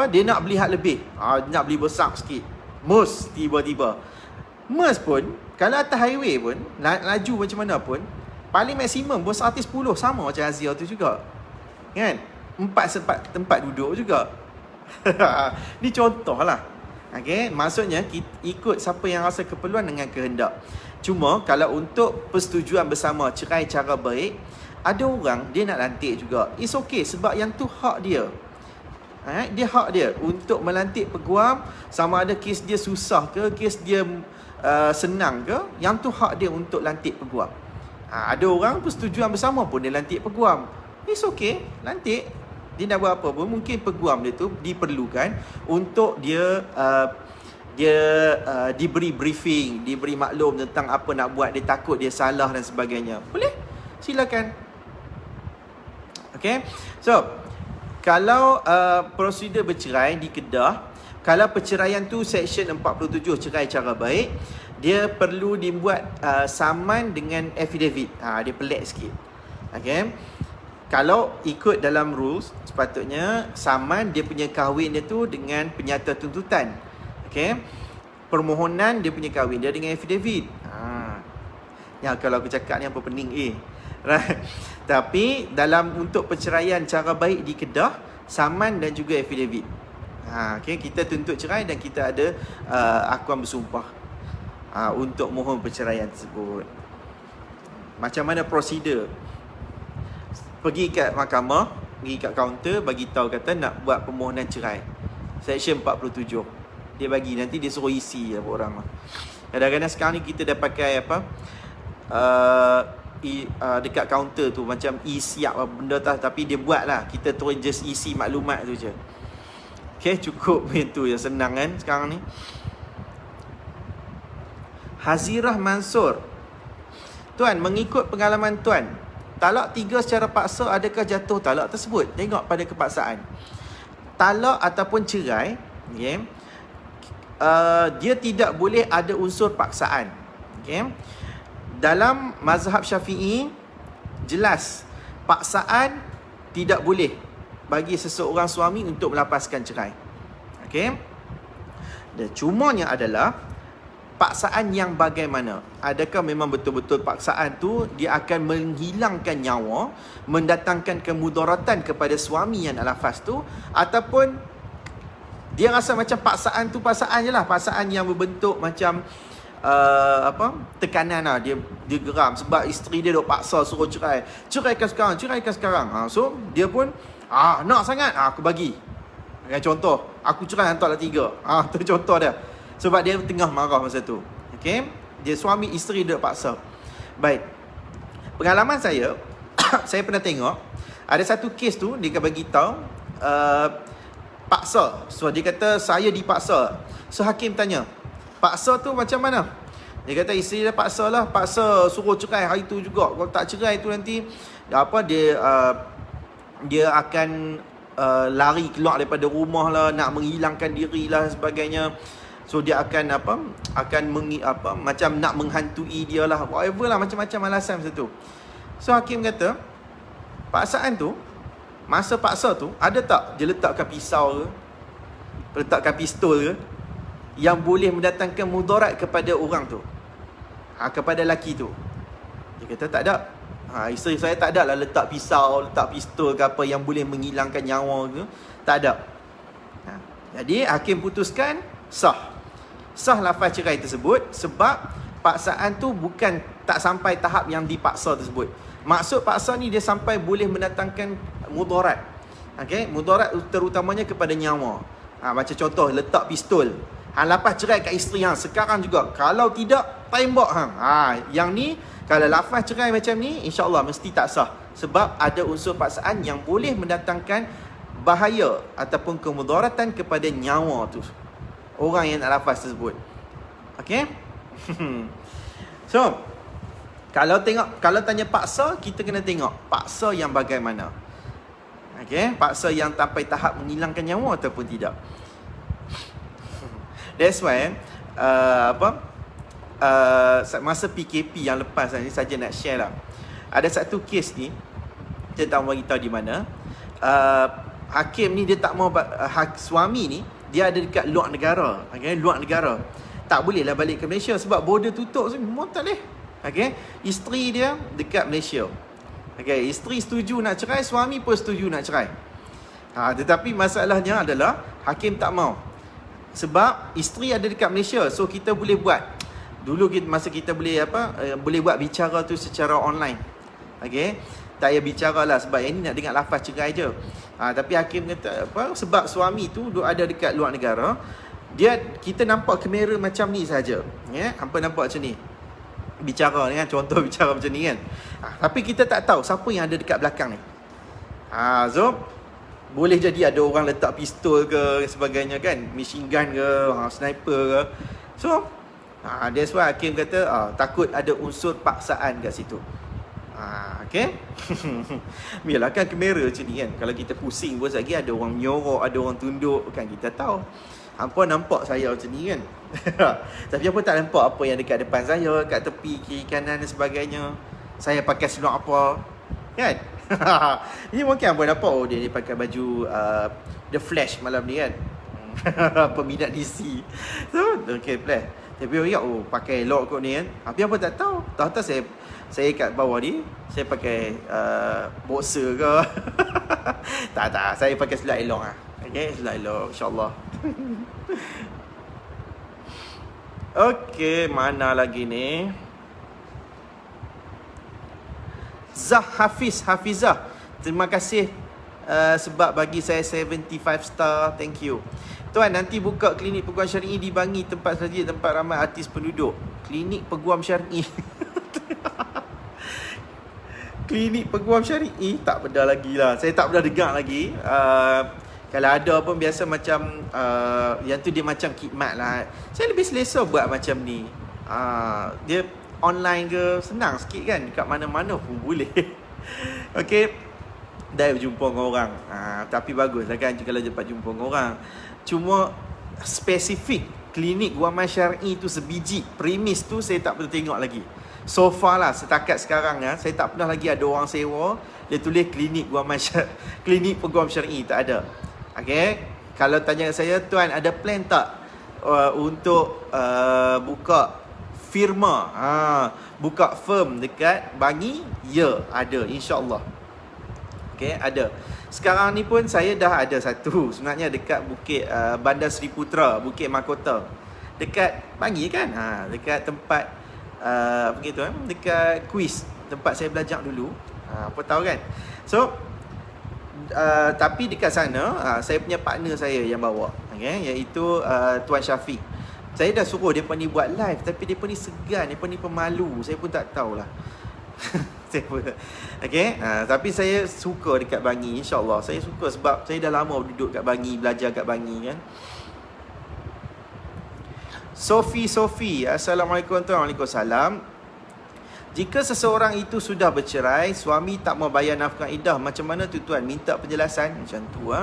dia nak beli hak lebih. Nak beli besar sikit. Mus tiba-tiba. Mus pun kalau atas highway pun laju macam mana pun paling maksimum bos 110 sama macam Azia tu juga. Kan? 4 tempat duduk juga. Ni contohlah. Okay, maksudnya kita ikut siapa yang rasa keperluan dengan kehendak. Cuma kalau untuk persetujuan bersama cerai cara baik, ada orang dia nak lantik juga. It's okay sebab yang tu hak dia. Dia hak dia untuk melantik peguam, sama ada kes dia susah ke, kes dia senang ke, yang tu hak dia untuk lantik peguam. Ada orang persetujuan bersama pun dia lantik peguam. It's okay, lantik. Dia nak buat apa pun, mungkin peguam dia tu diperlukan untuk dia diberi briefing, diberi maklum tentang apa nak buat, dia takut dia salah dan sebagainya. Boleh? Silakan. Okay. So, kalau prosedur bercerai di Kedah, kalau perceraian tu Seksyen 47 cerai cara baik, dia perlu dibuat saman dengan affidavit. Dia pelik sikit. Okay. Kalau ikut dalam rules, sepatutnya saman dia punya kahwin dia tu dengan penyata tuntutan. Okay. Permohonan dia punya kahwin dia dengan affidavit. Ya, kalau aku cakap ni apa pening right. Tapi dalam untuk perceraian cara baik di Kedah, saman dan juga affidavit. Okay, kita tuntut cerai dan kita ada akuan bersumpah untuk mohon perceraian tersebut. Macam mana prosedur? Pergi kat mahkamah, pergi kat kaunter, bagi tahu kata nak buat permohonan cerai. Seksyen 47. Dia bagi, nanti dia suruh isi orang. Kadang-kadang sekarang ni kita dah pakai dekat kaunter tu macam siap benda tapi dia buat lah. Kita terus just isi maklumat tu je. Okay, cukup itu yang senang kan sekarang ni. Hazirah Mansur, Tuan, mengikut pengalaman Tuan, talak 3 secara paksa, adakah jatuh talak tersebut? Tengok pada kepaksaan. Talak ataupun cerai, okay, dia tidak boleh ada unsur paksaan. Okay. Dalam mazhab Syafi'i, jelas paksaan tidak boleh. bagi seseorang suami untuk melepaskan cerai. Okey. Dan cumanya adalah paksaan yang bagaimana? Adakah memang betul-betul paksaan tu dia akan menghilangkan nyawa, mendatangkan kemudaratan kepada suami yang nak lafaz tu, ataupun dia rasa macam paksaan tu paksaan je lah, paksaan yang berbentuk macam tekanan lah. Dia geram sebab isteri dia duk paksa suruh ceraikan sekarang. So dia pun nak sangat, aku bagi. Contoh, aku cerai hantarlah 3. Tu contoh dia. Sebab dia tengah marah masa tu. Okey, dia suami isteri duk paksa. Baik, pengalaman saya saya pernah tengok ada satu kes tu, dia bagi tahu paksa. So dia kata saya dipaksa. So hakim tanya, paksa tu macam mana? Dia kata isteri dia paksa suruh cerai hari tu juga. Kalau tak cerai tu nanti dia akan lari keluar daripada rumah lah, nak menghilangkan diri lah sebagainya. So dia akan macam nak menghantui dia lah, whatever lah, macam-macam alasan macam tu. So hakim kata paksaan tu, masa paksa tu ada tak dia letakkan pisau ke, letakkan pistol ke yang boleh mendatangkan mudarat kepada orang tu, kepada lelaki tu? Dia kata tak ada. Isteri saya tak ada lah letak pisau, letak pistol ke apa yang boleh menghilangkan nyawa ke, tak ada. Jadi hakim putuskan sah lafaz cerai tersebut sebab paksaan tu bukan tak sampai tahap yang dipaksa tersebut. Maksud paksa ni dia sampai boleh mendatangkan mudarat. Okey, mudarat terutamanya kepada nyawa. Macam contoh letak pistol. Lafaz cerai kat isteri sekarang juga. Kalau tidak tembak yang ni kalau lafaz cerai macam ni insya-Allah mesti tak sah sebab ada unsur paksaan yang boleh mendatangkan bahaya ataupun kemudaratan kepada nyawa tu orang yang nak lafaz tersebut. Okey? So, kalau tanya paksa, kita kena tengok paksa yang bagaimana. Okey, paksa yang sampai tahap menghilangkan nyawa ataupun tidak. That's why masa PKP yang lepas ni saja nak share lah. Ada satu kes ni saya tak mau beritahu di mana. Hakim ni dia tak mau suami ni dia ada dekat luar negara. Okay? Luar negara. Tak boleh lah balik ke Malaysia sebab border tutup semua, tak boleh. Okay? Isteri dia dekat Malaysia. Okay? Isteri setuju nak cerai, suami pun setuju nak cerai. Tetapi masalahnya adalah hakim tak mau. Sebab isteri ada dekat Malaysia, so kita boleh buat. Dulu masa kita boleh boleh buat bicara tu secara online. Okay? Tak payah bicara lah sebab yang ni nak dengar lafaz cerai je. Tapi hakim kata sebab suami tu duk ada dekat luar negara, kita nampak kamera macam ni saja. Hampa nampak macam ni. Bicara ni kan, contoh bicara macam ni kan. Tapi kita tak tahu siapa yang ada dekat belakang ni. So boleh jadi ada orang letak pistol ke sebagainya kan, machine gun ke, sniper ke. So that's why hakim kata takut ada unsur paksaan kat situ. Okay. Biarlah kan kamera macam ni kan, kalau kita pusing pun lagi ada orang nyorok, ada orang tunduk kan, kita tahu. Hampa nampak saya macam ni kan. Tapi apa tak nampak apa yang dekat depan saya, kat tepi, kiri kanan dan sebagainya. Saya pakai seluar apa kan. Ini mungkin hampa nampak dia ni pakai baju The Flash malam ni kan. Peminat DC. So okay, play. Tapi pakai elok kot ni kan. Tapi apa tak tahu. Tahu-tahu saya kat bawah ni saya pakai boxer ke. tak, saya pakai seluar elok lah. Okay, seluar elok insyaAllah. Okay, mana lagi ni? Hafizah. Terima kasih sebab bagi saya 75 star. Thank you. Tuan, nanti buka klinik peguam syar'i di Bangi, tempat ramai artis penduduk. Klinik peguam syar'i. Klinik peguam syar'i tak pernah lagi lah. Saya tak pernah dengar lagi. Kalau ada pun biasa macam yang tu dia macam khidmat lah. Saya lebih selesa buat macam ni. Dia online ke, senang sikit kan. Dekat mana-mana pun boleh. Okay, dah berjumpa dengan orang. Tapi bagus lah kan kalau dapat jumpa dengan orang. Cuma spesifik klinik guaman syar'i tu sebiji, premis tu saya tak pernah tengok lagi. So far lah, setakat sekarang saya tak pernah lagi ada orang sewa dia tulis klinik guaman klinik peguam syar'i, tak ada. Okay, kalau tanya saya, tuan ada plan tak untuk buka firma, buka firm dekat Bangi? Ya, ada, insyaAllah. Okay, ada. Sekarang ni pun saya dah ada satu sebenarnya dekat Bukit Bandar Seri Putra, Bukit Mahkota, dekat Bangi kan, dekat tempat apa gitu, dekat kuis tempat saya belajar dulu, apa tahu kan. So tapi dekat sana saya punya partner saya yang bawa, okay, iaitu Tuan Syafiq. Saya dah suruh dia ni buat live, tapi dia ni segan, dia ni pemalu, saya pun tak tahulah. Okay, tapi saya suka dekat Bangi, insyaAllah. Saya suka sebab saya dah lama duduk kat Bangi, belajar kat Bangi kan. Sofi, Assalamualaikum warahmatullahi wabarakatuh. Jika seseorang itu sudah bercerai, suami tak mau bayar nafkah iddah, macam mana tu tuan? Minta penjelasan macam tu.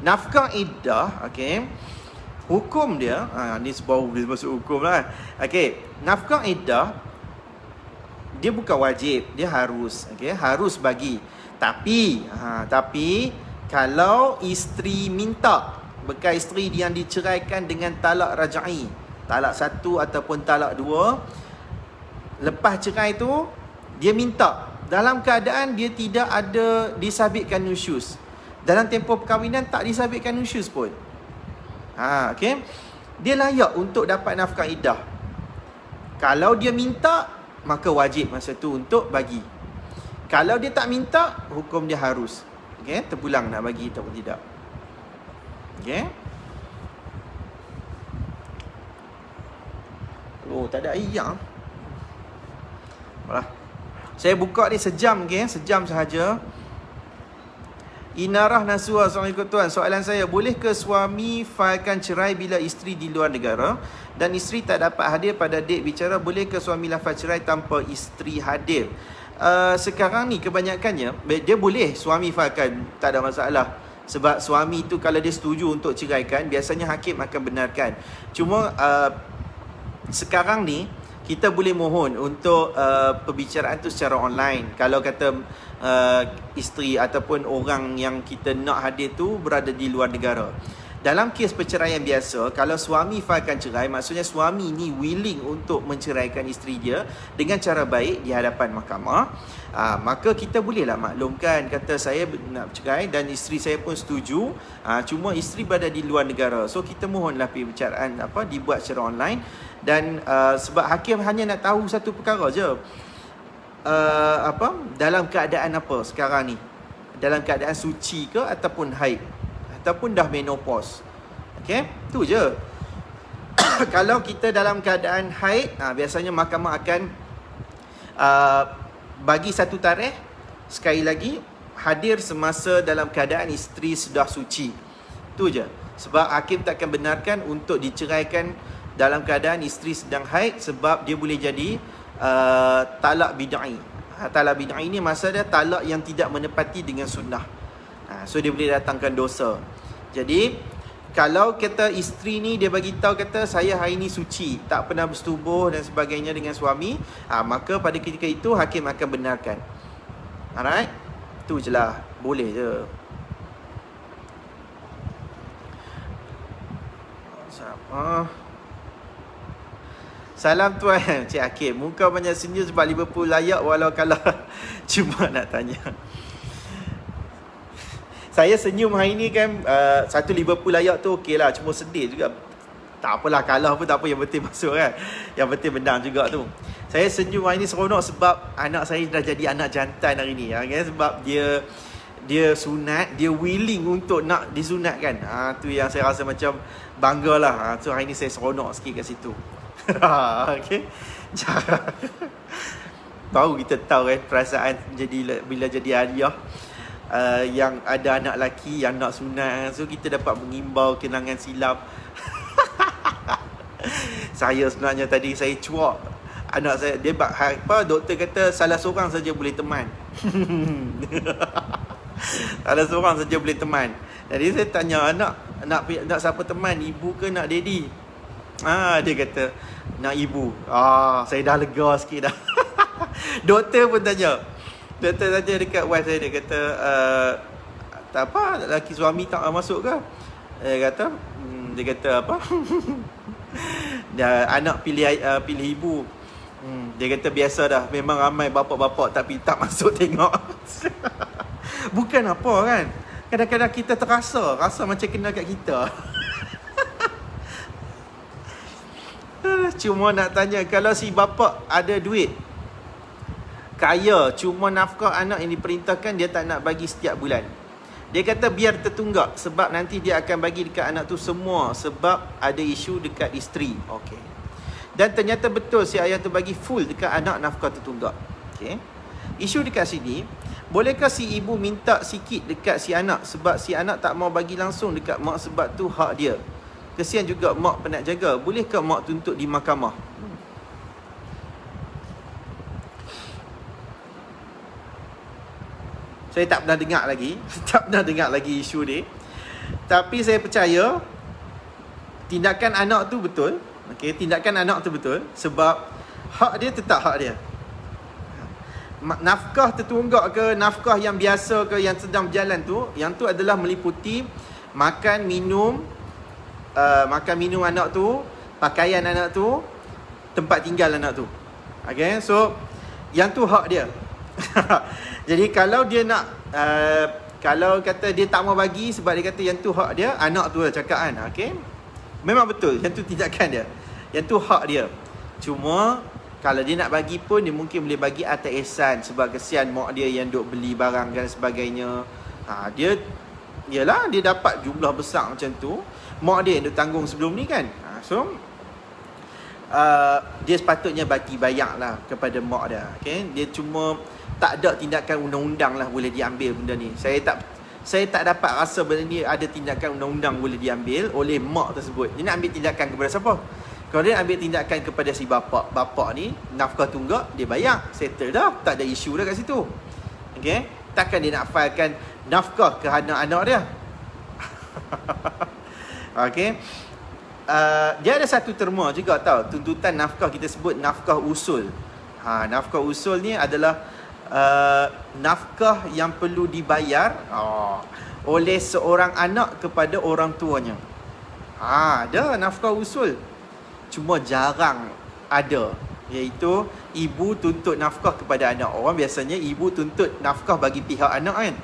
Nafkah iddah, okay, hukum dia, ni sebab dia masuk hukum lah. Okay, nafkah iddah dia bukan wajib, dia harus, okay, harus bagi. Tapi kalau isteri minta, bekas isteri yang diceraikan dengan talak rajai, talak 1 ataupun talak 2, lepas cerai tu dia minta dalam keadaan dia tidak ada disabitkan nusyuz, dalam tempoh perkahwinan tak disabitkan nusyuz pun, okay, dia layak untuk dapat nafkah iddah. Kalau dia minta, maka wajib masa tu untuk bagi. Kalau dia tak minta, hukum dia harus, okay, terpulang nak bagi ataupun tidak. Okay. Oh, tak ada air. Alah. Saya buka ni sejam, okay? Sejam sahaja. Inarah Nasua, Assalamualaikum tuan. Soalan saya, boleh ke suami failkan cerai bila isteri di luar negara dan isteri tak dapat hadir pada date bicara? Boleh ke suami lafaz cerai tanpa isteri hadir? Sekarang ni kebanyakannya dia boleh suami failkan, tak ada masalah. Sebab suami tu kalau dia setuju untuk ceraikan, biasanya hakim akan benarkan. Cuma sekarang ni kita boleh mohon untuk perbicaraan tu secara online. Kalau kata isteri ataupun orang yang kita nak hadir tu berada di luar negara. Dalam kes perceraian biasa, kalau suami failkan cerai, maksudnya suami ni willing untuk menceraikan isteri dia dengan cara baik di hadapan mahkamah. Maka kita bolehlah maklumkan, kata saya nak cerai dan isteri saya pun setuju, cuma isteri berada di luar negara. So kita mohonlah perbicaraan dibuat secara online. Dan sebab hakim hanya nak tahu satu perkara je, dalam keadaan apa sekarang ni, dalam keadaan suci ke ataupun haid ataupun dah menopause. Okay, tu je. Kalau kita dalam keadaan haid, biasanya mahkamah akan bagi satu tarikh, sekali lagi hadir semasa dalam keadaan isteri sudah suci. Tu je. Sebab hakim takkan benarkan untuk diceraikan dalam keadaan isteri sedang haid, sebab dia boleh jadi talak bid'ai. Talak bid'ai ni masa dia talak yang tidak menepati dengan sunnah. So dia boleh datangkan dosa. Jadi kalau kata isteri ni dia bagi tahu, kata saya hari ni suci, tak pernah bersetubuh dan sebagainya dengan suami, maka pada ketika itu hakim akan benarkan. Alright, tu je lah, boleh je. Salam tuan. Cik Hakim, muka banyak senyum sebab Liverpool layak walau kalah. Cuma nak tanya, saya senyum hari ni kan, satu Liverpool layak tu okey lah, cuma sedih juga. Tak apalah, kalah pun tak apa, yang penting masuk kan, yang penting menang juga tu. Saya senyum hari ni seronok sebab anak saya dah jadi anak jantan hari ni, kan? Sebab dia sunat, dia willing untuk nak disunatkan. Tu yang saya rasa macam banggalah. So hari ni saya seronok sikit kat situ. Okay. Baru kita tahu kan perasaan jadi bila jadi aliyah, yang ada anak lelaki yang nak sunat. So kita dapat mengimbau kenangan silam. Saya sebenarnya tadi saya cuak anak saya, dia doktor kata salah seorang saja boleh teman. Salah seorang saja boleh teman. Jadi saya tanya anak, nak siapa teman, ibu ke nak daddy? Dia kata nak ibu. Saya dah lega sikit dah. Doktor pun tanya. Doktor tanya dekat wife saya, dia kata, tak apa, lelaki suami tak masuk ke? Dia kata apa? Anak pilih ibu. Dia kata biasa dah, memang ramai bapak-bapak tapi tak masuk tengok. Bukan apa kan? Kadang-kadang kita rasa macam kena kat kita. Cuma nak tanya, kalau si bapa ada duit, kaya, cuma nafkah anak yang diperintahkan dia tak nak bagi setiap bulan. Dia kata biar tertunggak, sebab nanti dia akan bagi dekat anak tu semua, sebab ada isu dekat isteri. Okey. Dan ternyata betul si ayah tu bagi full dekat anak nafkah tertunggak. Okey. Isu dekat sini, bolehkah si ibu minta sikit dekat si anak sebab si anak tak mau bagi langsung dekat mak sebab tu hak dia. Kesian juga mak penat jaga. Bolehkah mak tuntut di mahkamah? Saya tak pernah dengar lagi. Tak pernah dengar lagi isu ni. Tapi saya percaya tindakan anak tu betul. Okey, tindakan anak tu betul sebab hak dia tetap hak dia. Nafkah tertunggak ke, nafkah yang biasa ke, yang sedang berjalan tu, yang tu adalah meliputi makan minum anak tu, pakaian anak tu, tempat tinggal anak tu. Okay, so yang tu hak dia. Jadi kalau dia nak kalau kata dia tak mau bagi sebab dia kata yang tu hak dia, anak tu lah cakap kan. Okay, memang betul, yang tu tindakan dia, yang tu hak dia. Cuma kalau dia nak bagi pun, dia mungkin boleh bagi atas ihsan sebab kesian mak dia yang duk beli barang dan sebagainya. Dia dapat jumlah besar macam tu, mak dia yang duk tanggung sebelum ni kan. Dia sepatutnya bagi bayar lah kepada mak dia. Okay? Dia cuma tak ada tindakan undang-undang lah boleh diambil benda ni. Saya tak dapat rasa benda ni ada tindakan undang-undang boleh diambil oleh mak tersebut. Dia nak ambil tindakan kepada siapa? Kalau dia ambil tindakan kepada si bapak ni, nafkah tunggak, dia bayar, settle dah, tak ada isu dah kat situ. Okay? Takkan dia nak filekan nafkah ke anak-anak dia. Okay? Dia ada satu terma juga tau, tuntutan nafkah, kita sebut nafkah usul. Nafkah usul ni adalah nafkah yang perlu dibayar oleh seorang anak kepada orang tuanya. Ada nafkah usul. Cuma jarang ada, iaitu ibu tuntut nafkah kepada anak. Orang biasanya ibu tuntut nafkah bagi pihak anak kan.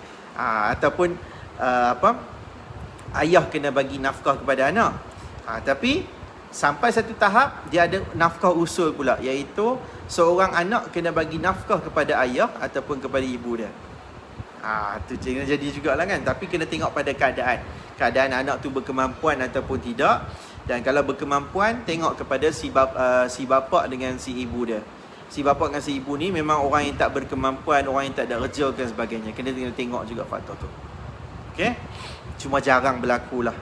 Ataupun ayah kena bagi nafkah kepada anak. Tapi sampai satu tahap dia ada nafkah usul pula, iaitu seorang anak kena bagi nafkah kepada ayah ataupun kepada ibu dia. Tu kena jadi jugalah kan. Tapi kena tengok pada keadaan anak tu berkemampuan ataupun tidak. Dan kalau berkemampuan, tengok kepada si bapa dengan si ibu dia. Si bapa dengan si ibu ni memang orang yang tak berkemampuan, orang yang tak ada kerja dan sebagainya. Kena tengok juga faktor tu. Okay? Cuma jarang berlaku lah.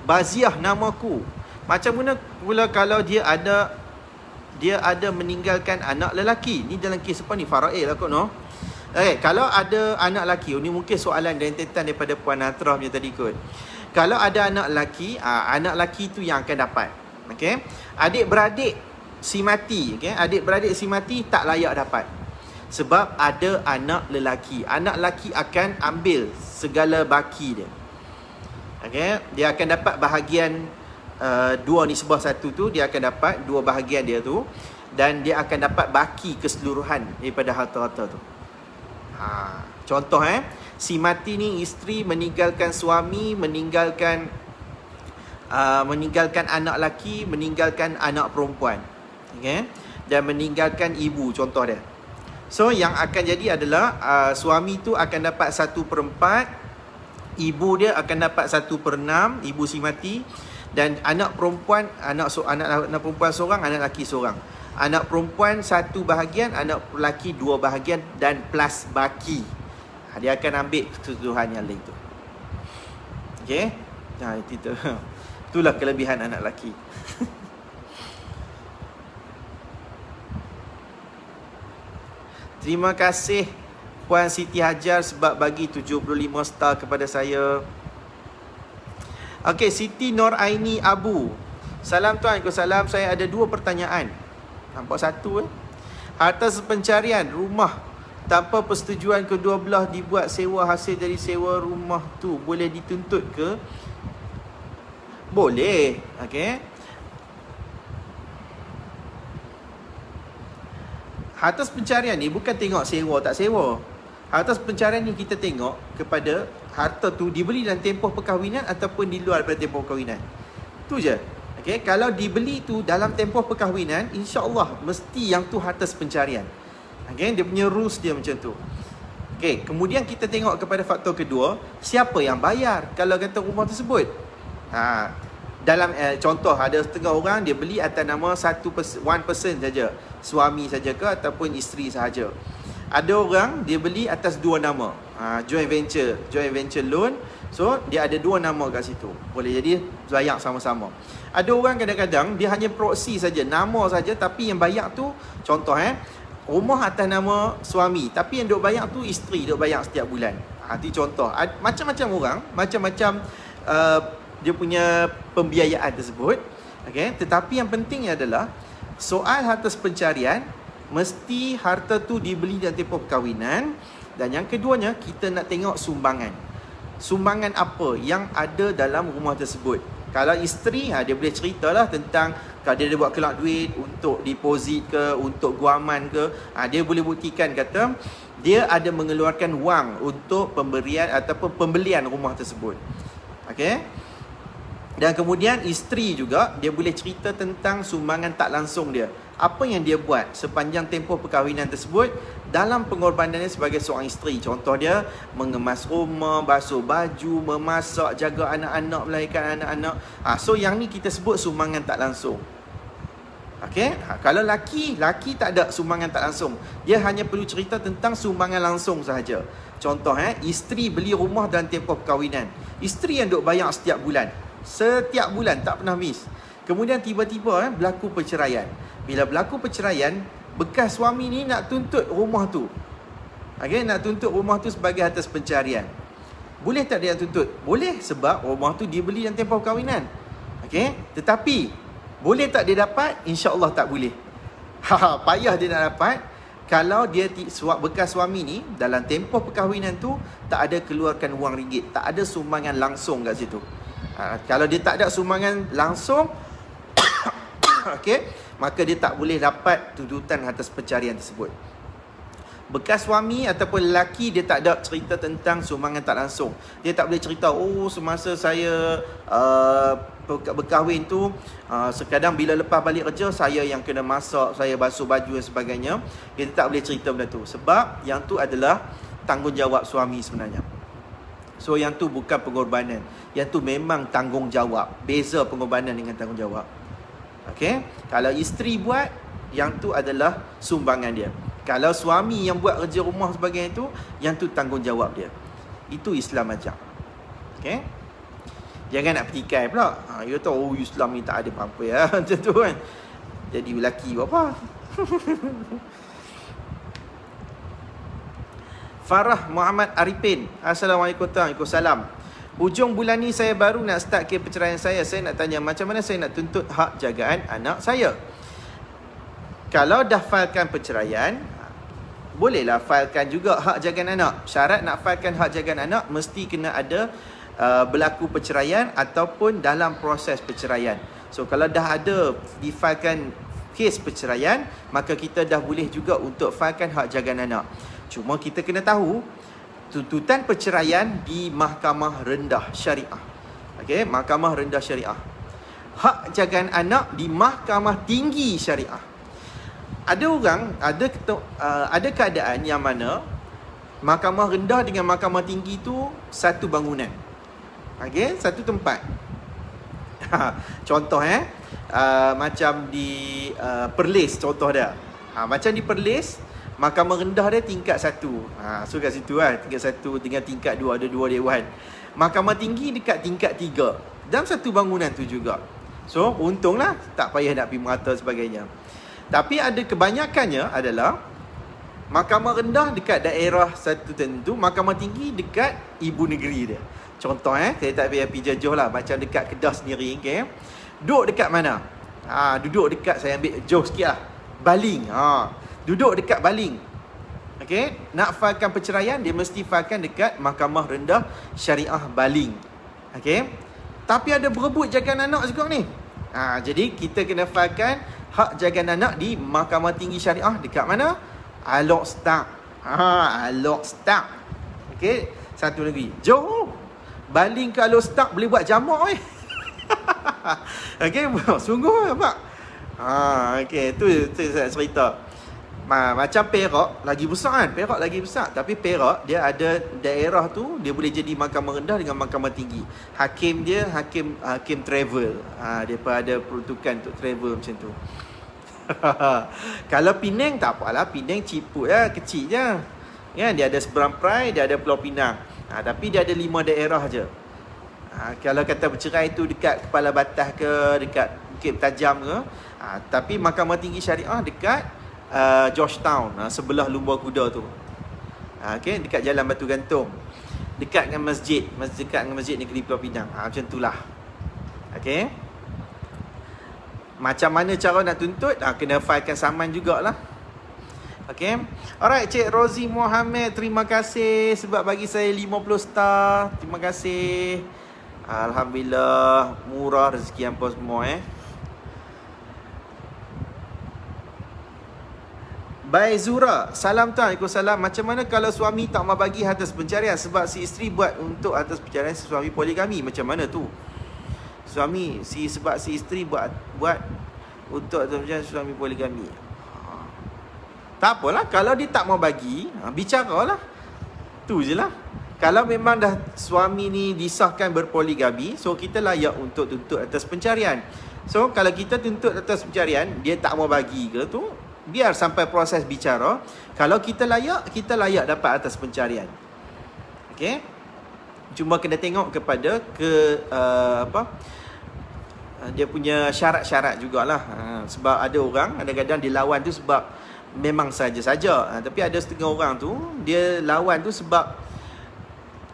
Baziah namaku. Macam mana pula kalau dia ada meninggalkan anak lelaki? Ni dalam kes apa ni? Faraid lah kot, no? Okay, kalau ada anak lelaki, ni mungkin soalan rentetan daripada Puan Natrah punya tadi kot. Kalau ada anak lelaki tu yang akan dapat. Okay? Adik-beradik si mati, okay? Adik-beradik si mati tak layak dapat. Sebab ada anak lelaki. Anak lelaki akan ambil segala baki dia. Okay? Dia akan dapat bahagian 2 nisbah 1 tu, dia akan dapat 2 bahagian dia tu. Dan dia akan dapat baki keseluruhan daripada harta-harta tu. Contoh si mati ni isteri meninggalkan suami, meninggalkan anak lelaki, meninggalkan anak perempuan, okay? Dan meninggalkan ibu, contoh dia. So yang akan jadi adalah suami tu akan dapat 1/4, ibu dia akan dapat 1/6, ibu si mati. Dan anak perempuan, anak perempuan seorang, anak lelaki seorang. Anak perempuan 1 bahagian, anak lelaki 2 bahagian dan plus baki. Dia akan ambil keseluruhan yang lain tu. Okay? Itulah kelebihan anak lelaki. Terima kasih Puan Siti Hajar sebab bagi 75 star kepada saya. Okay, Siti Nur Aini Abu. Salam tuan, Waalaikumsalam. Saya ada 2 pertanyaan. Nampak satu Harta pencarian rumah tanpa persetujuan kedua belah dibuat sewa, hasil dari sewa rumah tu boleh dituntut ke? Boleh. Okey. Harta pencarian ni bukan tengok sewa tak sewa. Harta pencarian ni kita tengok kepada harta tu dibeli dalam tempoh perkahwinan ataupun di luar daripada tempoh perkahwinan. Tu je. Okey, kalau dibeli tu dalam tempoh perkahwinan, insya-Allah mesti yang tu harta pencarian. Okey, dia punya rules dia macam tu. Okey, kemudian kita tengok kepada faktor kedua, siapa yang bayar kalau kata rumah tersebut. Dalam contoh ada setengah orang dia beli atas nama 1% saja, suami saja ke ataupun isteri sahaja. Ada orang dia beli atas 2 nama, joint venture loan. So dia ada 2 nama kat situ, boleh jadi bayar sama-sama. Ada orang kadang-kadang dia hanya proksi saja, nama saja, tapi yang bayar tu contoh rumah atas nama suami, tapi yang duk bayar tu isteri, duk bayar setiap bulan. Itu contoh. Macam-macam orang, macam-macam dia punya pembiayaan tersebut. Okay? Tetapi yang pentingnya adalah soal harta pencarian, mesti harta tu dibeli dalam tempoh perkahwinan. Dan yang keduanya, kita nak tengok sumbangan. Sumbangan apa yang ada dalam rumah tersebut. Kalau isteri, dia boleh ceritalah tentang kalau dia buat kelak duit untuk deposit ke, untuk guaman ke. Dia boleh buktikan kata dia ada mengeluarkan wang untuk pemberian ataupun pembelian rumah tersebut. Okey. Dan kemudian isteri juga dia boleh cerita tentang sumbangan tak langsung dia. Apa yang dia buat sepanjang tempoh perkahwinan tersebut dalam pengorbanannya sebagai seorang isteri. Contoh dia mengemas rumah, basuh baju, memasak, jaga anak-anak, melahirkan anak-anak. So yang ni kita sebut sumbangan tak langsung. Okey, kalau laki tak ada sumbangan tak langsung. Dia hanya perlu cerita tentang sumbangan langsung sahaja. Contoh isteri beli rumah dalam tempoh perkahwinan. Isteri yang duk bayar setiap bulan. Setiap bulan tak pernah miss. Kemudian tiba-tiba berlaku perceraian. Bila berlaku perceraian, bekas suami ni nak tuntut rumah tu. Okey, nak tuntut rumah tu sebagai harta pencarian. Boleh tak dia tuntut? Boleh, sebab rumah tu dia beli dalam tempoh perkahwinan. Okey, tetapi boleh tak dia dapat? InsyaAllah tak boleh. Payah dia nak dapat kalau dia bekas suami ni dalam tempoh perkahwinan tu tak ada keluarkan wang ringgit, tak ada sumbangan langsung kat situ. Kalau dia tak ada sumbangan langsung okey, maka dia tak boleh dapat tuntutan atas pencarian tersebut. Bekas suami ataupun lelaki dia tak ada cerita tentang sumbangan tak langsung. Dia tak boleh cerita, semasa saya berkahwin tu sekadang bila lepas balik kerja saya yang kena masak, saya basuh baju dan sebagainya. Dia tak boleh cerita benda tu sebab yang tu adalah tanggungjawab suami sebenarnya. So yang tu bukan pengorbanan. Yang tu memang tanggungjawab. Beza pengorbanan dengan tanggungjawab. Okey, kalau isteri buat, yang tu adalah sumbangan dia. Kalau suami yang buat kerja rumah sebagainya tu, yang tu tanggungjawab dia. Itu Islam ajar. Okey. Jangan nak petikai pula. You tahu Islam ni tak ada apa-apa ya. Macam tu kan. Jadi lelaki buat apa? Farah Muhammad Arifin. Assalamualaikum warahmatullahi wabarakatuh. Hujung bulan ni saya baru nak start kes perceraian saya. Saya nak tanya macam mana saya nak tuntut hak jagaan anak saya. Kalau dah failkan perceraian, bolehlah failkan juga hak jagaan anak. Syarat nak failkan hak jagaan anak mesti kena ada berlaku perceraian ataupun dalam proses perceraian. So kalau dah ada difailkan kes perceraian, maka kita dah boleh juga untuk failkan hak jagaan anak. Cuma kita kena tahu tuntutan perceraian di mahkamah rendah syariah. Okey, mahkamah rendah syariah. Hak jagaan anak di mahkamah tinggi syariah. Ada orang, ada keadaan yang mana mahkamah rendah dengan mahkamah tinggi tu satu bangunan. Okey, satu tempat. Contoh macam di Perlis contoh dia. Macam di Perlis, mahkamah rendah dia tingkat 1. So kat situ tingkat 1 dengan tingkat 2 ada 2 dewan. Mahkamah tinggi dekat tingkat 3. Dalam satu bangunan tu juga. So untunglah tak payah nak pergi merata sebagainya. Tapi ada kebanyakannya adalah mahkamah rendah dekat daerah satu tertentu, mahkamah tinggi dekat ibu negeri dia. Contoh saya tak payah pergi jauh lah, macam dekat Kedah sendiri, okay? Duduk dekat mana? Duduk dekat, saya ambil jauh sikit lah, baling. Duduk dekat baling. Okey, nak failkan perceraian, dia mesti failkan dekat Mahkamah Rendah Syariah Baling. Okey, tapi ada berebut jagaan anak juga ni. Jadi kita kena failkan hak jagaan anak di Mahkamah Tinggi Syariah dekat mana? Alok Staf. Alok Staf. Okey, satu negeri. Johor. Baling ke Alok Staf boleh buat jamak Okey, sungguh apa? Okey, tu saya cerita. Macam Perak lagi besar kan? Perak lagi besar, tapi Perak dia ada daerah tu dia boleh jadi mahkamah rendah dengan mahkamah tinggi. Hakim dia hakim travel. Depa ada peruntukan untuk travel macam tu. Kalau Penang tak apalah, Penang ciput ya, kecil je. Kan dia ada Seberang Perai, dia ada Pulau Pinang. Tapi dia ada 5 daerah je. Kalau kata bercerai tu dekat Kepala Batas ke, dekat Bukit Tajam ke, tapi Mahkamah Tinggi Syariah dekat Georgetown, sebelah Lumba Kuda tu. Okay, dekat Jalan Batu Gantung, dekat dengan masjid, dekat dengan Masjid Negeri Pulau Pinang. Macam itulah. Okay, macam mana cara nak tuntut? Kena filekan saman jugalah. Okay, alright, Cik Rozi Muhammad, terima kasih sebab bagi saya 50 star. Terima kasih. Alhamdulillah, murah rezeki hampa semua Baik Zura, salam tuan. Waalaikumsalam. Macam mana kalau suami tak mau bagi harta pencarian sebab si isteri buat untuk harta pencarian si suami poligami? Macam mana tu? Sebab si isteri buat untuk harta pencarian suami poligami. Tak apalah, kalau dia tak mau bagi, bicaralah. Tu je lah. Kalau memang dah suami ni disahkan berpoligami, so kita layak untuk tuntut atas pencarian. So kalau kita tuntut atas pencarian, dia tak mau bagi ke tu, biar sampai proses bicara. Kalau kita layak dapat atas pencarian. Okey. Cuma kena tengok kepada dia punya syarat-syarat jugalah. Sebab ada orang kadang-kadang dia lawan tu sebab memang saja-saja. Tapi ada setengah orang tu dia lawan tu sebab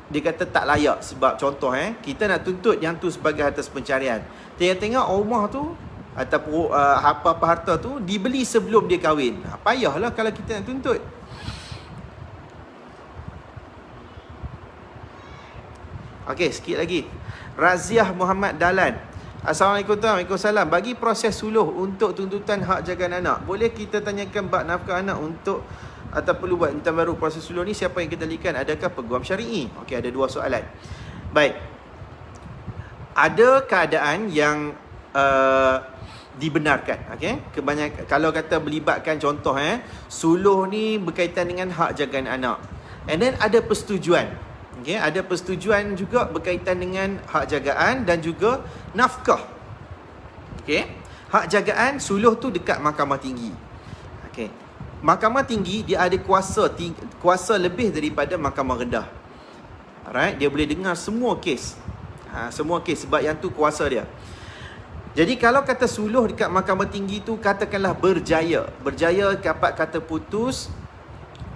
dia kata tak layak. Sebab contoh kita nak tuntut yang tu sebagai atas pencarian, tengok rumah tu ataupun apa-apa harta tu dibeli sebelum dia kahwin. Payahlah kalau kita nak tuntut. Okey, sikit lagi. Raziah Muhammad Dalan. Assalamualaikum tuan. Waalaikumsalam. Bagi proses suluh untuk tuntutan hak jagaan anak, boleh kita tanyakan bab nafkah anak untuk atau perlu buat intan baru proses suluh ni siapa yang kendalikan? Adakah peguam syar'i? Okey, ada 2 soalan. Baik. Ada keadaan yang dibenarkan. Okey, kebanyakan kalau kata melibatkan contoh suluh ni berkaitan dengan hak jagaan anak. And then ada persetujuan. Okey, ada persetujuan juga berkaitan dengan hak jagaan dan juga nafkah. Okey, hak jagaan suluh tu dekat mahkamah tinggi. Okey, mahkamah tinggi dia ada kuasa lebih daripada mahkamah rendah. Alright, dia boleh dengar semua kes. Semua kes sebab yang tu kuasa dia. Jadi kalau kata suluh dekat mahkamah tinggi tu katakanlah berjaya dapat kata putus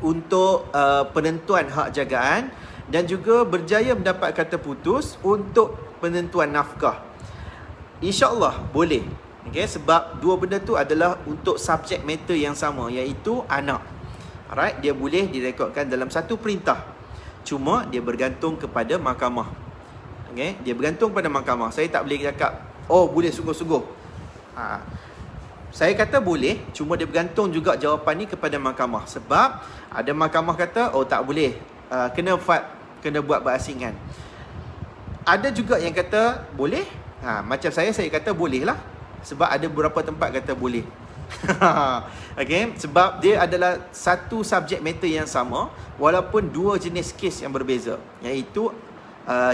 untuk penentuan hak jagaan dan juga berjaya mendapat kata putus untuk penentuan nafkah, InsyaAllah boleh. Okay, sebab dua benda tu adalah untuk subjek matter yang sama, iaitu anak. Alright, dia boleh direkodkan dalam satu perintah. Cuma dia bergantung kepada mahkamah. Okay, dia bergantung pada mahkamah. Saya tak boleh cakap oh boleh sungguh-sungguh. Saya kata boleh, cuma dia bergantung juga jawapan ni kepada mahkamah. Sebab ada mahkamah kata oh tak boleh, kena buat berasingan. Ada juga yang kata boleh. Macam saya kata boleh lah. Sebab ada beberapa tempat kata boleh. Okay, sebab dia adalah satu subjek matter yang sama walaupun dua jenis kes yang berbeza, iaitu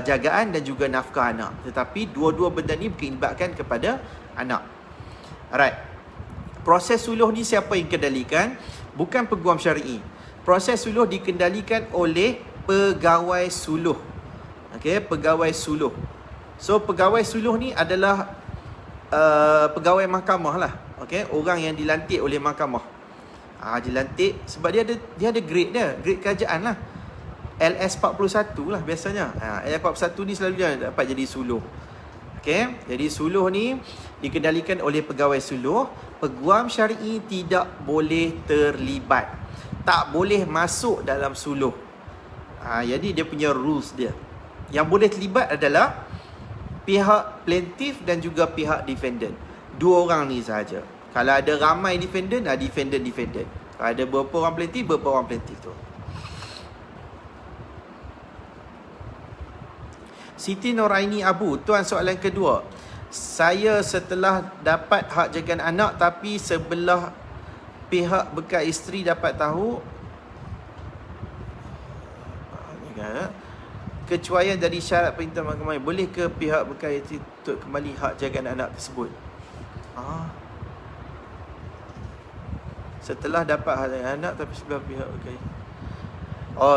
jagaan dan juga nafkah anak. Tetapi dua-dua benda ni berkelibatkan kepada anak. Alright. Proses suluh ni siapa yang kendalikan? Bukan peguam syar'i. Proses suluh dikendalikan oleh pegawai suluh. Okey, pegawai suluh. So pegawai suluh ni adalah pegawai mahkamah lah. Okey, orang yang dilantik oleh mahkamah. Dilantik sebab dia ada grade dia, grade kerajaan lah. LS41 lah biasanya. LS41 ni selalu dia dapat jadi suluh. Okey, jadi suluh ni dikendalikan oleh pegawai suluh. Peguam syar'i tidak boleh terlibat, tak boleh masuk dalam suluh. Jadi dia punya rules dia. Yang boleh terlibat adalah pihak plaintiff dan juga pihak defendant. Dua orang ni sahaja. Kalau ada ramai defendant, defendant. Kalau ada berapa orang plaintiff, berapa orang plaintiff tu. Siti Noraini Abu, tuan, soalan kedua. Saya setelah dapat hak jagaan anak tapi sebelah pihak bekas isteri dapat tahu kecuaian dari syarat perintah mahkamah, boleh ke pihak bekas isteri untuk kembali hak jagaan anak tersebut? Setelah dapat hak jagaan anak tapi sebelah pihak bekas.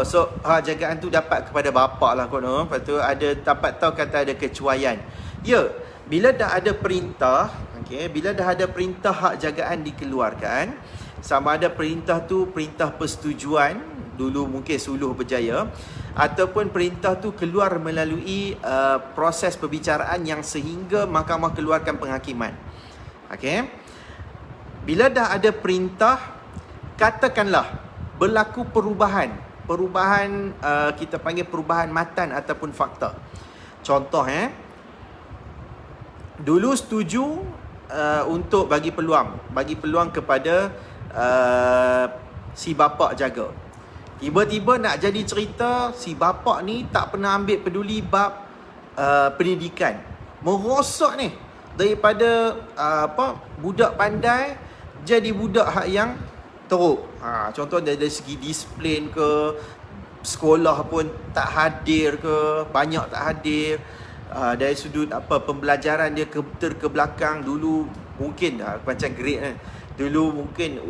So hak jagaan tu dapat kepada bapa lah kono. Lepas tu ada dapat tahu kata ada kecuaian. Ya, bila dah ada perintah, bila dah ada perintah hak jagaan dikeluarkan, sama ada perintah tu perintah persetujuan, dulu mungkin suluh berjaya, ataupun perintah tu keluar melalui proses perbicaraan yang sehingga mahkamah keluarkan penghakiman. Bila dah ada perintah, katakanlah berlaku perubahan, kita panggil perubahan matan ataupun fakta. Contoh, dulu setuju untuk bagi peluang kepada si bapa jaga. Tiba-tiba nak jadi cerita si bapa ni tak pernah ambil peduli bab pendidikan. Merosot ni daripada budak pandai jadi budak hak yang teruk. Contoh dari segi disiplin ke, sekolah pun tak hadir ke, banyak tak hadir. Dari sudut pembelajaran dia terbelakang. Dulu mungkin macam grade kan. Dulu mungkin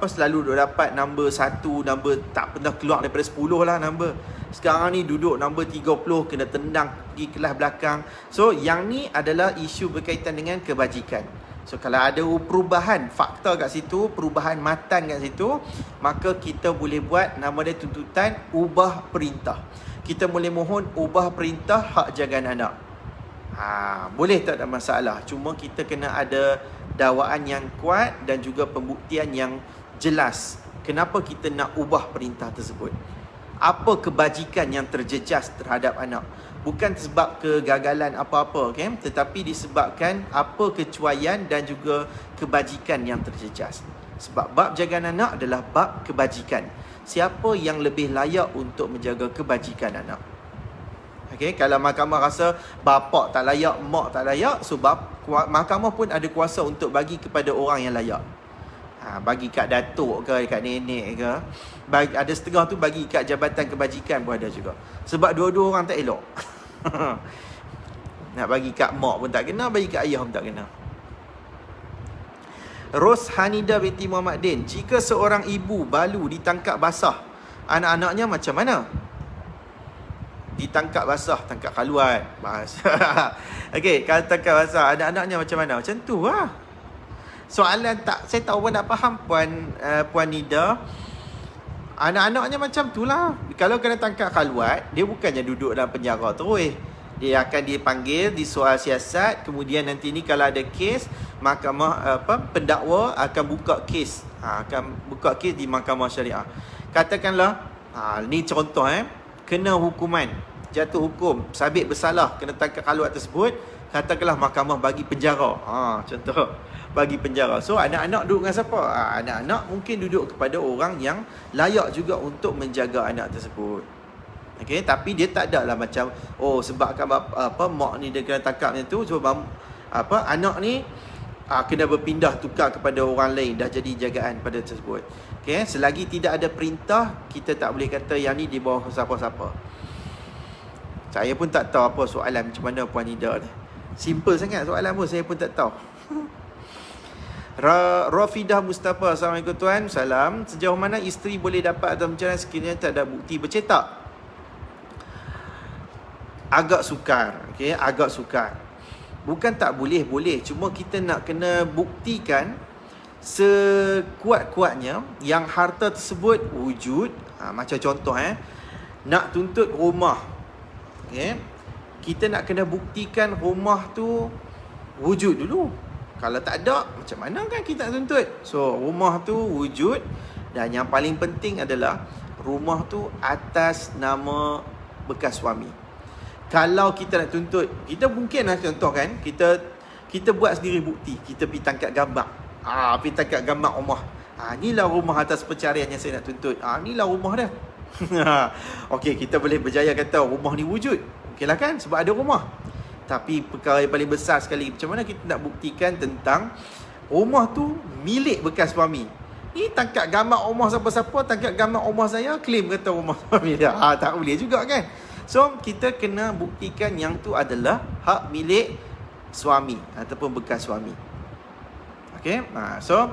selalu dapat nombor 1, nombor tak pernah keluar daripada 10 lah nombor. Sekarang ni duduk nombor 30, kena tendang pergi kelas belakang. So yang ni adalah isu berkaitan dengan kebajikan. So kalau ada perubahan fakta kat situ, perubahan matan kat situ, maka kita boleh buat nama dia tuntutan ubah perintah. Kita boleh mohon ubah perintah hak jagaan anak. Boleh, tak ada masalah. Cuma kita kena ada dakwaan yang kuat dan juga pembuktian yang jelas. Kenapa kita nak ubah perintah tersebut? Apa kebajikan yang terjejas terhadap anak? Bukan sebab kegagalan apa-apa, tetapi disebabkan apa kecuaian dan juga kebajikan yang terjejas. Sebab bab jagaan anak adalah bab kebajikan. Siapa yang lebih layak untuk menjaga kebajikan anak? Kalau mahkamah rasa bapa tak layak, mak tak layak, so mahkamah pun ada kuasa untuk bagi kepada orang yang layak. Bagi kat datuk ke, kat nenek ke. Ada setengah tu bagi kat jabatan kebajikan pun ada juga. Sebab dua-dua orang tak elok. Nak bagi kat mak pun tak kena, bagi kat ayah pun tak kena. Ros Hanida binti Muhammad Din, jika seorang ibu balu ditangkap basah, anak-anaknya macam mana? Ditangkap basah, tangkap kaluat. Kalau tangkap basah, anak-anaknya macam mana? Macam tu lah. Soalan tak, saya tahu pun nak faham Puan Nida. Anak-anaknya macam tu lah. Kalau kena tangkap kaluat, dia bukannya duduk dalam penjara terus. Dia akan dipanggil, disoal siasat. Kemudian nanti ni kalau ada kes, mahkamah pendakwa akan buka kes. Akan buka kes di mahkamah syariah. Katakanlah, ni contoh kena hukuman, jatuh hukum, sabit bersalah, kena tangkap kaluat tersebut. Katakanlah mahkamah bagi penjara. Contoh, bagi penjara. So anak-anak duduk dengan siapa? Anak-anak mungkin duduk kepada orang yang layak juga untuk menjaga anak tersebut. Tapi dia tak ada lah macam sebabkan mak ni dia kena tangkap macam tu, so anak ni kena berpindah tukar kepada orang lain, dah jadi jagaan pada tersebut. Selagi tidak ada perintah, kita tak boleh kata yang ni di bawah siapa-siapa. Saya pun tak tahu apa soalan macam mana Puan Nida ni. Simple sangat soalan pun, saya pun tak tahu. Rafidah Mustafa, Assalamualaikum tuan. Salam. Sejauh mana isteri boleh dapat atau mencari sekiranya tak ada bukti bercetak? Agak sukar. Agak sukar. Bukan tak boleh, boleh. Cuma kita nak kena buktikan sekuat-kuatnya yang harta tersebut wujud. Macam contoh nak tuntut rumah. kita nak kena buktikan rumah tu wujud dulu. Kalau tak ada, macam mana kan kita nak tuntut? So, rumah tu wujud, dan yang paling penting adalah rumah tu atas nama bekas suami. Kalau kita nak tuntut, kita mungkin lah contoh kan, kita buat sendiri bukti. Kita pergi tangkap gambar. Pergi tangkap gambar rumah. Inilah rumah atas pencarian yang saya nak tuntut. Inilah rumah dah. Okey, kita boleh berjaya kata rumah ni wujud. Okeylah kan, sebab ada rumah. Tapi perkara yang paling besar sekali, macam mana kita nak buktikan tentang rumah tu milik bekas suami? Ni tangkap gambar rumah siapa-siapa, tangkap gambar rumah saya, claim kata rumah suami dia. Tak boleh juga kan? So, kita kena buktikan yang tu adalah hak milik suami ataupun bekas suami. Okay? So,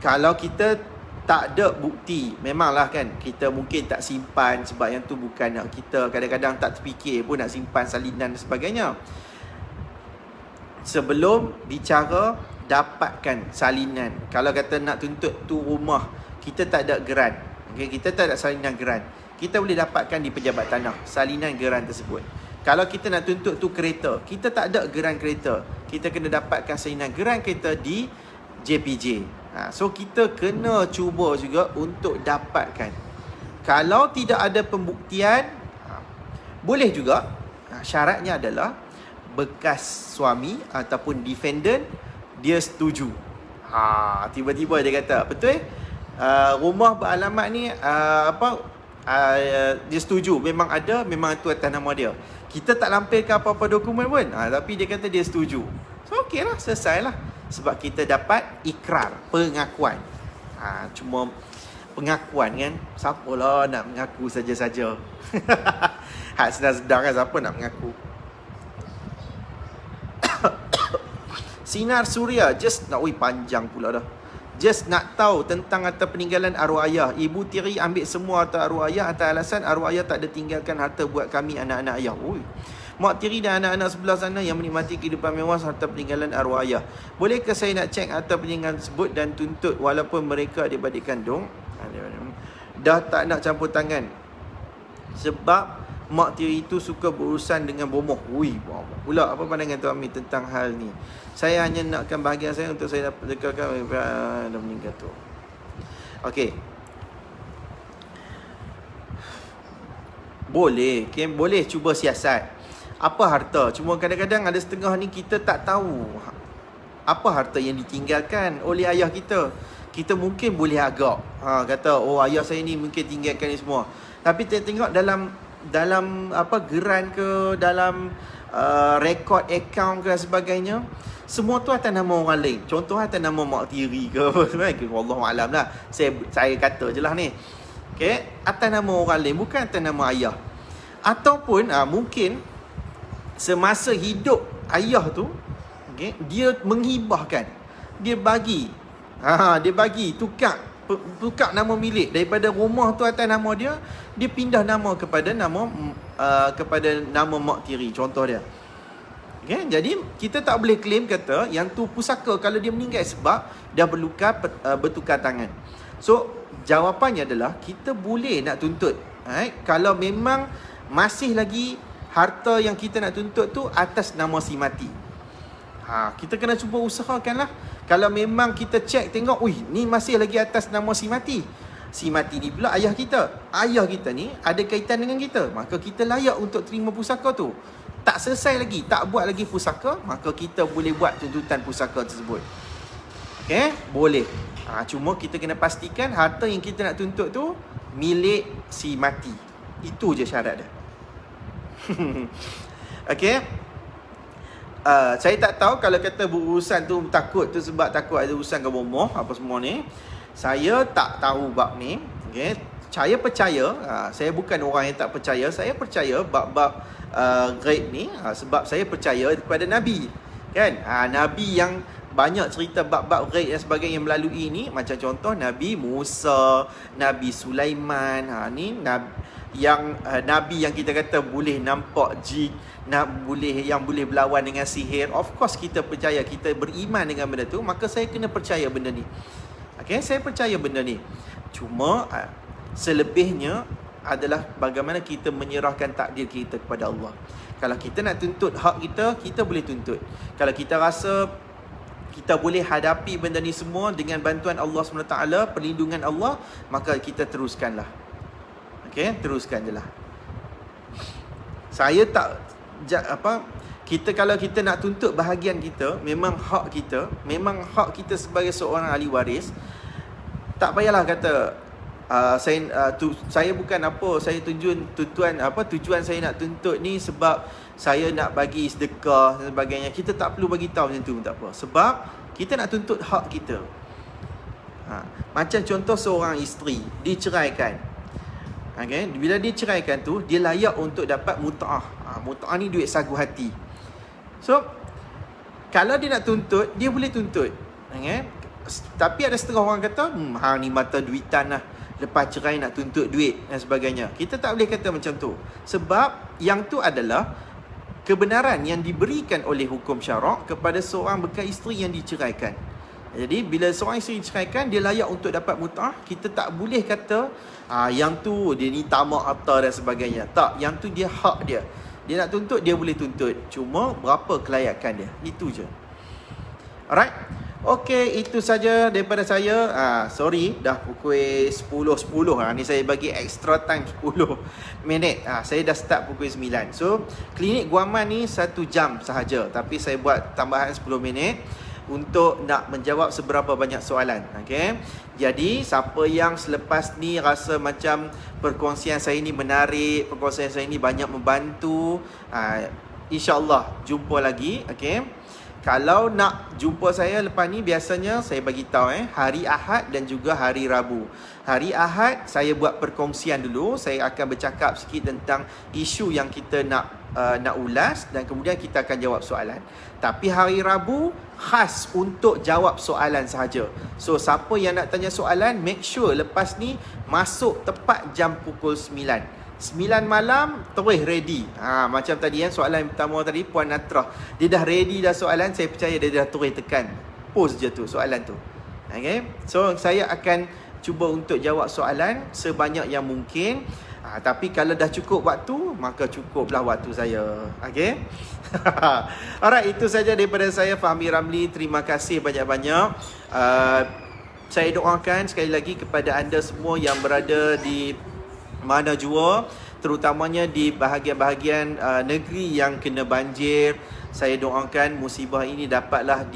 kalau kita tak ada bukti, memanglah kan, kita mungkin tak simpan sebab yang tu bukan hak kita. Kadang-kadang tak terfikir pun nak simpan salinan dan sebagainya. Sebelum bicara dapatkan salinan, kalau kata nak tuntut tu rumah, kita tak ada geran, okay? Kita tak ada salinan geran, kita boleh dapatkan di pejabat tanah salinan geran tersebut. Kalau kita nak tuntut tu kereta, kita tak ada geran kereta, kita kena dapatkan salinan geran kereta di JPJ. So kita kena cuba juga untuk dapatkan. Kalau tidak ada pembuktian, boleh juga, syaratnya adalah bekas suami ataupun defendant dia setuju. Tiba-tiba dia kata, betul rumah beralamat ni dia setuju, memang ada, memang itu atas nama dia. Kita tak lampirkan apa-apa dokumen pun, tapi dia kata dia setuju. So okey lah, selesai lah. Sebab kita dapat ikrar, pengakuan. Cuma pengakuan kan, siapalah nak mengaku saja-saja. Hak sedar-sedar kan, siapa nak mengaku? Sinar Suria, just nak, panjang pula dah. Just nak tahu tentang harta peninggalan arwah ayah. Ibu tiri ambil semua harta arwah ayah atas alasan arwah ayah tak ada tinggalkan harta buat kami anak-anak ayah. Mak tiri dan anak-anak sebelah sana yang menikmati kehidupan mewah harta peninggalan arwah ayah. Bolehkah saya nak cek harta peninggalan tersebut dan tuntut walaupun mereka adik-adik kandung? Dah tak nak campur tangan. Sebab mak tiri itu suka berurusan dengan bomoh. Pula apa pandangan Tuan Amir tentang hal ni? Saya hanya nakkan bahagian saya untuk saya dapat dekatkan dah meninggal tu. Okey. Boleh, boleh cuba siasat. Apa harta? Cuma kadang-kadang ada setengah ni kita tak tahu apa harta yang ditinggalkan oleh ayah kita. Kita mungkin boleh agak kata, ayah saya ni mungkin tinggalkan ni semua. Tapi tengok dalam geran ke, dalam rekod akaun ke dan sebagainya, semua tu atas nama orang lain. Contoh atas nama mak tiri ke apa, wallahualam lah. Saya kata je lah ni. Okay? Atas nama orang lain, bukan atas nama ayah. Ataupun mungkin semasa hidup ayah tu, okay, dia menghibahkan, dia bagi tukar nama milik daripada rumah tu atas nama dia, dia pindah nama kepada nama mak tiri, contoh dia. Okay? Jadi kita tak boleh claim kata yang tu pusaka kalau dia meninggal sebab dah bertukar tangan. So jawapannya adalah kita boleh nak tuntut, kalau memang masih lagi harta yang kita nak tuntut tu atas nama si mati. Kita kena cuba usahakanlah. Kalau memang kita cek tengok, ni masih lagi atas nama si mati. Si mati ni pula ayah kita. Ayah kita ni ada kaitan dengan kita, maka kita layak untuk terima pusaka tu. Tak selesai lagi, tak buat lagi pusaka, maka kita boleh buat tuntutan pusaka tersebut. Okay? Boleh. Cuma kita kena pastikan harta yang kita nak tuntut tu milik si mati. Itu je syarat dia. Okay? Saya tak tahu kalau kata berurusan tu takut tu sebab takut ada urusan ke bomoh apa semua ni. Saya tak tahu bab ni. Okay? Saya percaya, saya bukan orang yang tak percaya. Saya percaya bab-bab gaib ni sebab saya percaya kepada Nabi. Kan? Nabi yang banyak cerita bab-bab gaib dan sebagainya yang melalui ni. Macam contoh Nabi Musa, Nabi Sulaiman. Ni Nabi yang kita kata boleh nampak jin, yang boleh berlawan dengan sihir. Of course kita percaya, kita beriman dengan benda tu, maka saya kena percaya benda ni. Okay, saya percaya benda ni. Cuma selebihnya adalah bagaimana kita menyerahkan takdir kita kepada Allah. Kalau kita nak tuntut hak kita, kita boleh tuntut. Kalau kita rasa kita boleh hadapi benda ni semua dengan bantuan Allah SWT, perlindungan Allah, maka kita teruskanlah. Okey, teruskan je lah. Saya tak kita kalau kita nak tuntut bahagian kita, memang hak kita sebagai seorang ahli waris, tak payahlah kata saya bukan saya tujuan saya nak tuntut ni sebab saya nak bagi sedekah dan sebagainya. Kita tak perlu bagi tahu macam tu pun tak apa. Sebab kita nak tuntut hak kita. Macam contoh seorang isteri diceraikan. Okay? Bila diceraikan tu, dia layak untuk dapat mut'ah. Mut'ah ni duit sagu hati. So, kalau dia nak tuntut, dia boleh tuntut. Okay? Tapi ada setengah orang kata, ni mata duitan lah. Lepas cerai nak tuntut duit dan sebagainya. Kita tak boleh kata macam tu. Sebab yang tu adalah kebenaran yang diberikan oleh hukum syarak kepada seorang bekas isteri yang diceraikan. Jadi, bila seorang isteri diceraikan, dia layak untuk dapat mut'ah. Kita tak boleh kata, yang tu dia ni tamak harta dan sebagainya. Tak, yang tu dia hak dia. Dia nak tuntut, dia boleh tuntut. Cuma berapa kelayakan dia. Itu je. Alright. Okey, itu saja daripada saya. Sorry, dah pukul 10.10. Ni saya bagi extra time 10 minit. Saya dah start pukul 9. So, klinik guaman ni 1 jam sahaja. Tapi saya buat tambahan 10 minit untuk nak menjawab seberapa banyak soalan. Okey. Jadi, siapa yang selepas ni rasa macam perkongsian saya ni menarik, perkongsian saya ni banyak membantu, insya-Allah jumpa lagi. Okey. Kalau nak jumpa saya lepas ni, biasanya saya bagi tahu hari Ahad dan juga hari Rabu. Hari Ahad saya buat perkongsian dulu, saya akan bercakap sikit tentang isu yang kita nak ulas dan kemudian kita akan jawab soalan. Tapi hari Rabu khas untuk jawab soalan sahaja. So siapa yang nak tanya soalan, make sure lepas ni masuk tepat jam pukul 9 malam, terus ready. Macam tadi soalan pertama tadi Puan Natrah, dia dah ready dah soalan. Saya percaya dia dah terus tekan post je tu soalan tu. Okay. So saya akan cuba untuk jawab soalan sebanyak yang mungkin. Tapi kalau dah cukup waktu, maka cukuplah waktu saya. Okay. Alright, itu saja daripada saya, Fahmi Ramli. Terima kasih banyak-banyak. Saya doakan sekali lagi kepada anda semua yang berada di mana jua, terutamanya di bahagian-bahagian negeri yang kena banjir. Saya doakan musibah ini dapatlah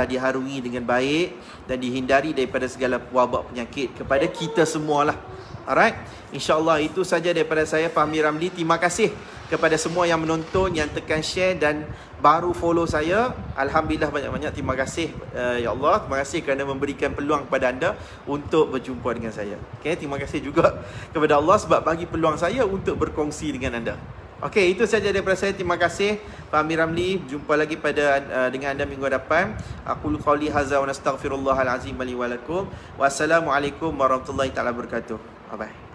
diharungi dengan baik dan dihindari daripada segala wabak penyakit kepada kita semualah. Alright, insya-Allah itu saja daripada saya, Fahmi Ramli. Terima kasih kepada semua yang menonton, yang tekan share dan baru follow saya. Alhamdulillah, banyak-banyak terima kasih. Ya Allah, terima kasih kerana memberikan peluang kepada anda untuk berjumpa dengan saya. Okay, terima kasih juga kepada Allah sebab bagi peluang saya untuk berkongsi dengan anda. Okey, itu saja daripada saya. Terima kasih, Fahmi Ramli. Jumpa lagi dengan anda minggu depan. Aqulu qauli hadza wa nastaghfirullahal azim li wa lakum. Wassalamualaikum warahmatullahi taala wabarakatuh. Bye bye.